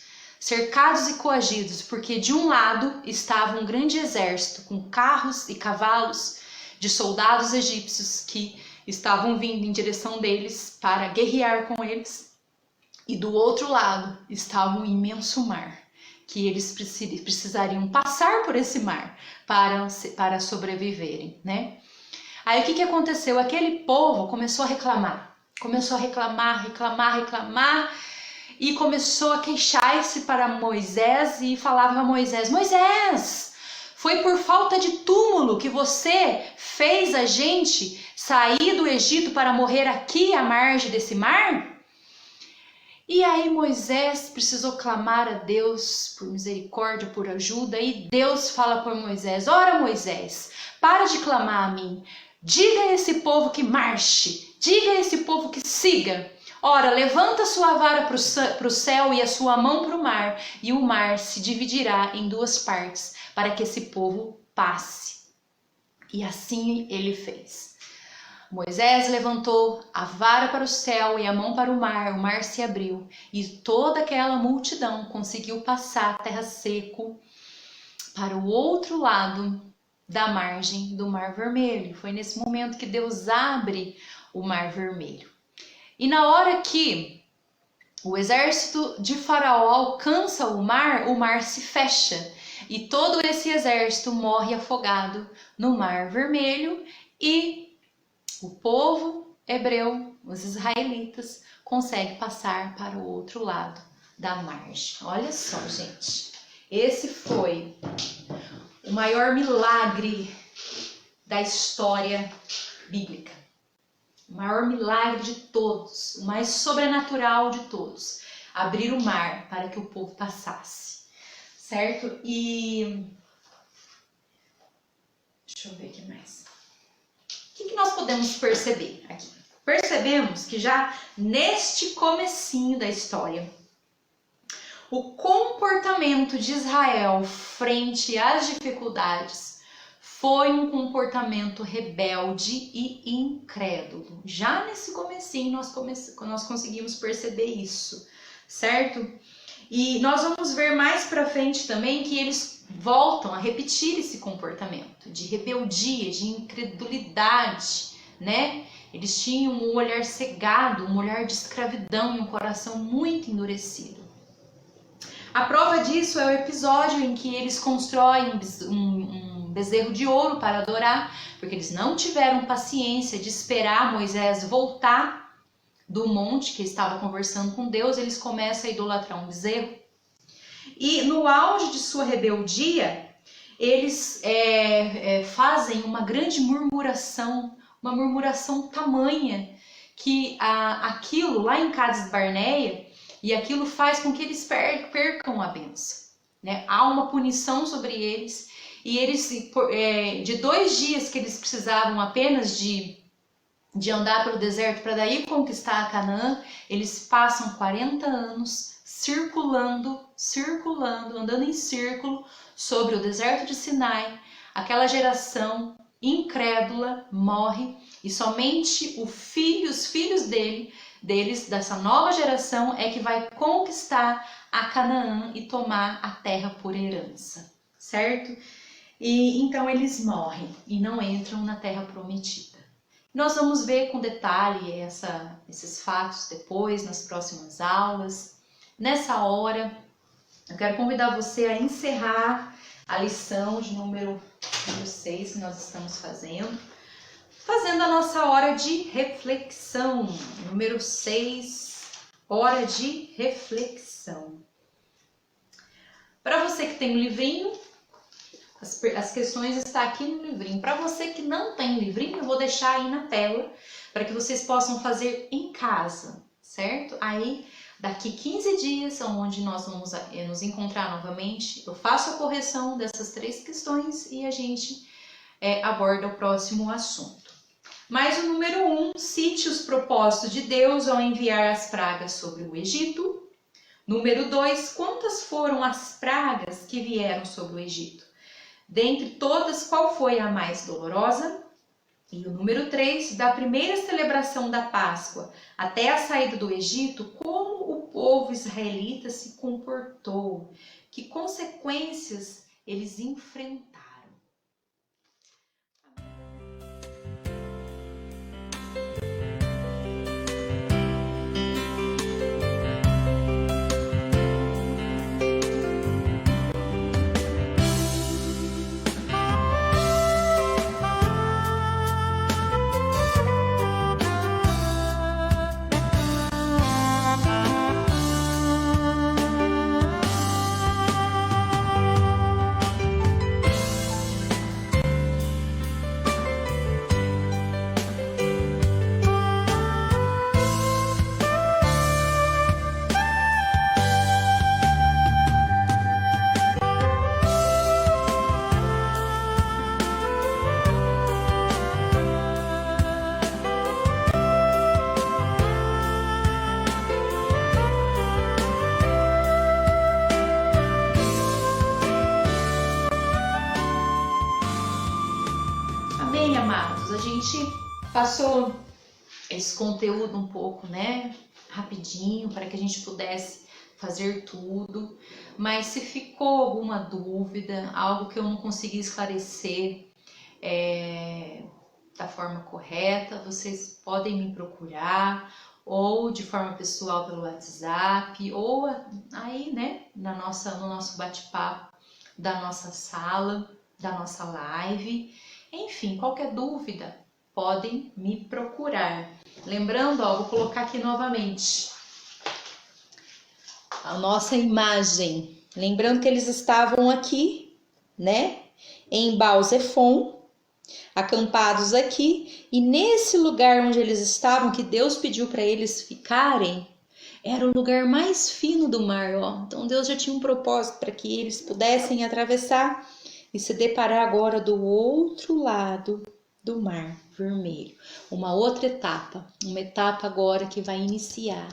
e coagidos, porque de um lado estava um grande exército com carros e cavalos de soldados egípcios que estavam vindo em direção deles para guerrear com eles, e do outro lado estava um imenso mar, que eles precisariam passar por esse mar para sobreviverem, né? Aí o que aconteceu? Aquele povo começou a reclamar, e começou a queixar-se para Moisés e falava a Moisés: Moisés, foi por falta de túmulo que você fez a gente sair do Egito para morrer aqui à margem desse mar? E aí Moisés precisou clamar a Deus por misericórdia, por ajuda, e Deus fala por Moisés: ora Moisés, para de clamar a mim, diga a esse povo que marche, diga a esse povo que siga. Ora, levanta sua vara para o céu e a sua mão para o mar, e o mar se dividirá em duas partes, para que esse povo passe. E assim ele fez. Moisés levantou a vara para o céu e a mão para o mar se abriu, e toda aquela multidão conseguiu passar a terra seco para o outro lado da margem do Mar Vermelho. Foi nesse momento que Deus abre o Mar Vermelho. E na hora que o exército de Faraó alcança o mar se fecha, e todo esse exército morre afogado no Mar Vermelho, e o povo hebreu, os israelitas, consegue passar para o outro lado da margem. Olha só, gente. Esse foi o maior milagre da história bíblica. O maior milagre de todos, o mais sobrenatural de todos. Abrir o mar para que o povo passasse. Certo? E deixa eu ver o que mais. O que nós podemos perceber aqui? Percebemos que já neste comecinho da história, o comportamento de Israel frente às dificuldades foi um comportamento rebelde e incrédulo. Já nesse comecinho nós conseguimos perceber isso, certo? E nós vamos ver mais para frente também que eles voltam a repetir esse comportamento de rebeldia, de incredulidade, né? Eles tinham um olhar cegado, um olhar de escravidão e um coração muito endurecido. A prova disso é o episódio em que eles constroem um bezerro de ouro para adorar, porque eles não tiveram paciência de esperar Moisés voltar do monte que estava conversando com Deus. Eles começam a idolatrar um bezerro. E no auge de sua rebeldia, eles fazem uma grande murmuração, uma murmuração tamanha, que aquilo lá em Cades Barneia, e aquilo faz com que eles percam a bênção, né? Há uma punição sobre eles, e eles, de 2 dias que eles precisavam apenas de andar pelo deserto para daí conquistar a Canaã, eles passam 40 anos circulando, andando em círculo sobre o deserto de Sinai. Aquela geração incrédula morre e somente os filhos deles, dessa nova geração, é que vai conquistar a Canaã e tomar a terra por herança, certo? E então eles morrem e não entram na terra prometida. Nós vamos ver com detalhe esses fatos depois, nas próximas aulas. Nessa hora, eu quero convidar você a encerrar a lição de número 6 que nós estamos fazendo a nossa hora de reflexão. Número 6, hora de reflexão. Para você que tem um livrinho, as questões estão aqui no livrinho. Para você que não tem livrinho, eu vou deixar aí na tela para que vocês possam fazer em casa, certo? Aí, daqui 15 dias, onde nós vamos nos encontrar novamente, eu faço a correção dessas 3 questões e a gente aborda o próximo assunto. Mas o número 1, cite os propósitos de Deus ao enviar as pragas sobre o Egito. Número 2, quantas foram as pragas que vieram sobre o Egito? Dentre todas, qual foi a mais dolorosa? E o número 3, da primeira celebração da Páscoa até a saída do Egito, como o povo israelita se comportou? Que consequências eles enfrentaram? Amém, amados? A gente passou esse conteúdo um pouco, né, rapidinho, para que a gente pudesse fazer tudo, mas se ficou alguma dúvida, algo que eu não consegui esclarecer da forma correta, vocês podem me procurar, ou de forma pessoal pelo WhatsApp, ou aí, né, no nosso bate-papo da nossa sala, da nossa live. Enfim, qualquer dúvida, podem me procurar. Lembrando, vou colocar aqui novamente a nossa imagem. Lembrando que eles estavam aqui, né, em Baal-Zephon, acampados aqui, e nesse lugar onde eles estavam, que Deus pediu para eles ficarem, era o lugar mais fino do mar, ó. Então Deus já tinha um propósito para que eles pudessem atravessar e se deparar agora do outro lado do Mar Vermelho. Uma outra etapa, uma etapa agora que vai iniciar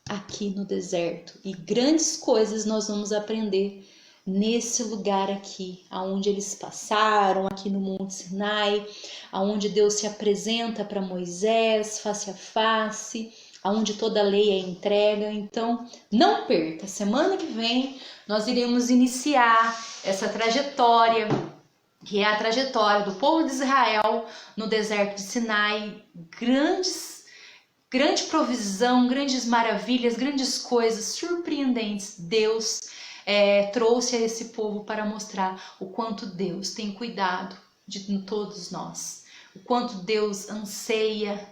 aqui no deserto. E grandes coisas nós vamos aprender nesse lugar aqui, aonde eles passaram, aqui no Monte Sinai, aonde Deus se apresenta para Moisés face a face, aonde toda a lei é entrega. Então, não perca, semana que vem nós iremos iniciar essa trajetória, que é a trajetória do povo de Israel no deserto de Sinai. Grande provisão, grandes maravilhas, grandes coisas surpreendentes Deus trouxe a esse povo para mostrar o quanto Deus tem cuidado de todos nós, o quanto Deus anseia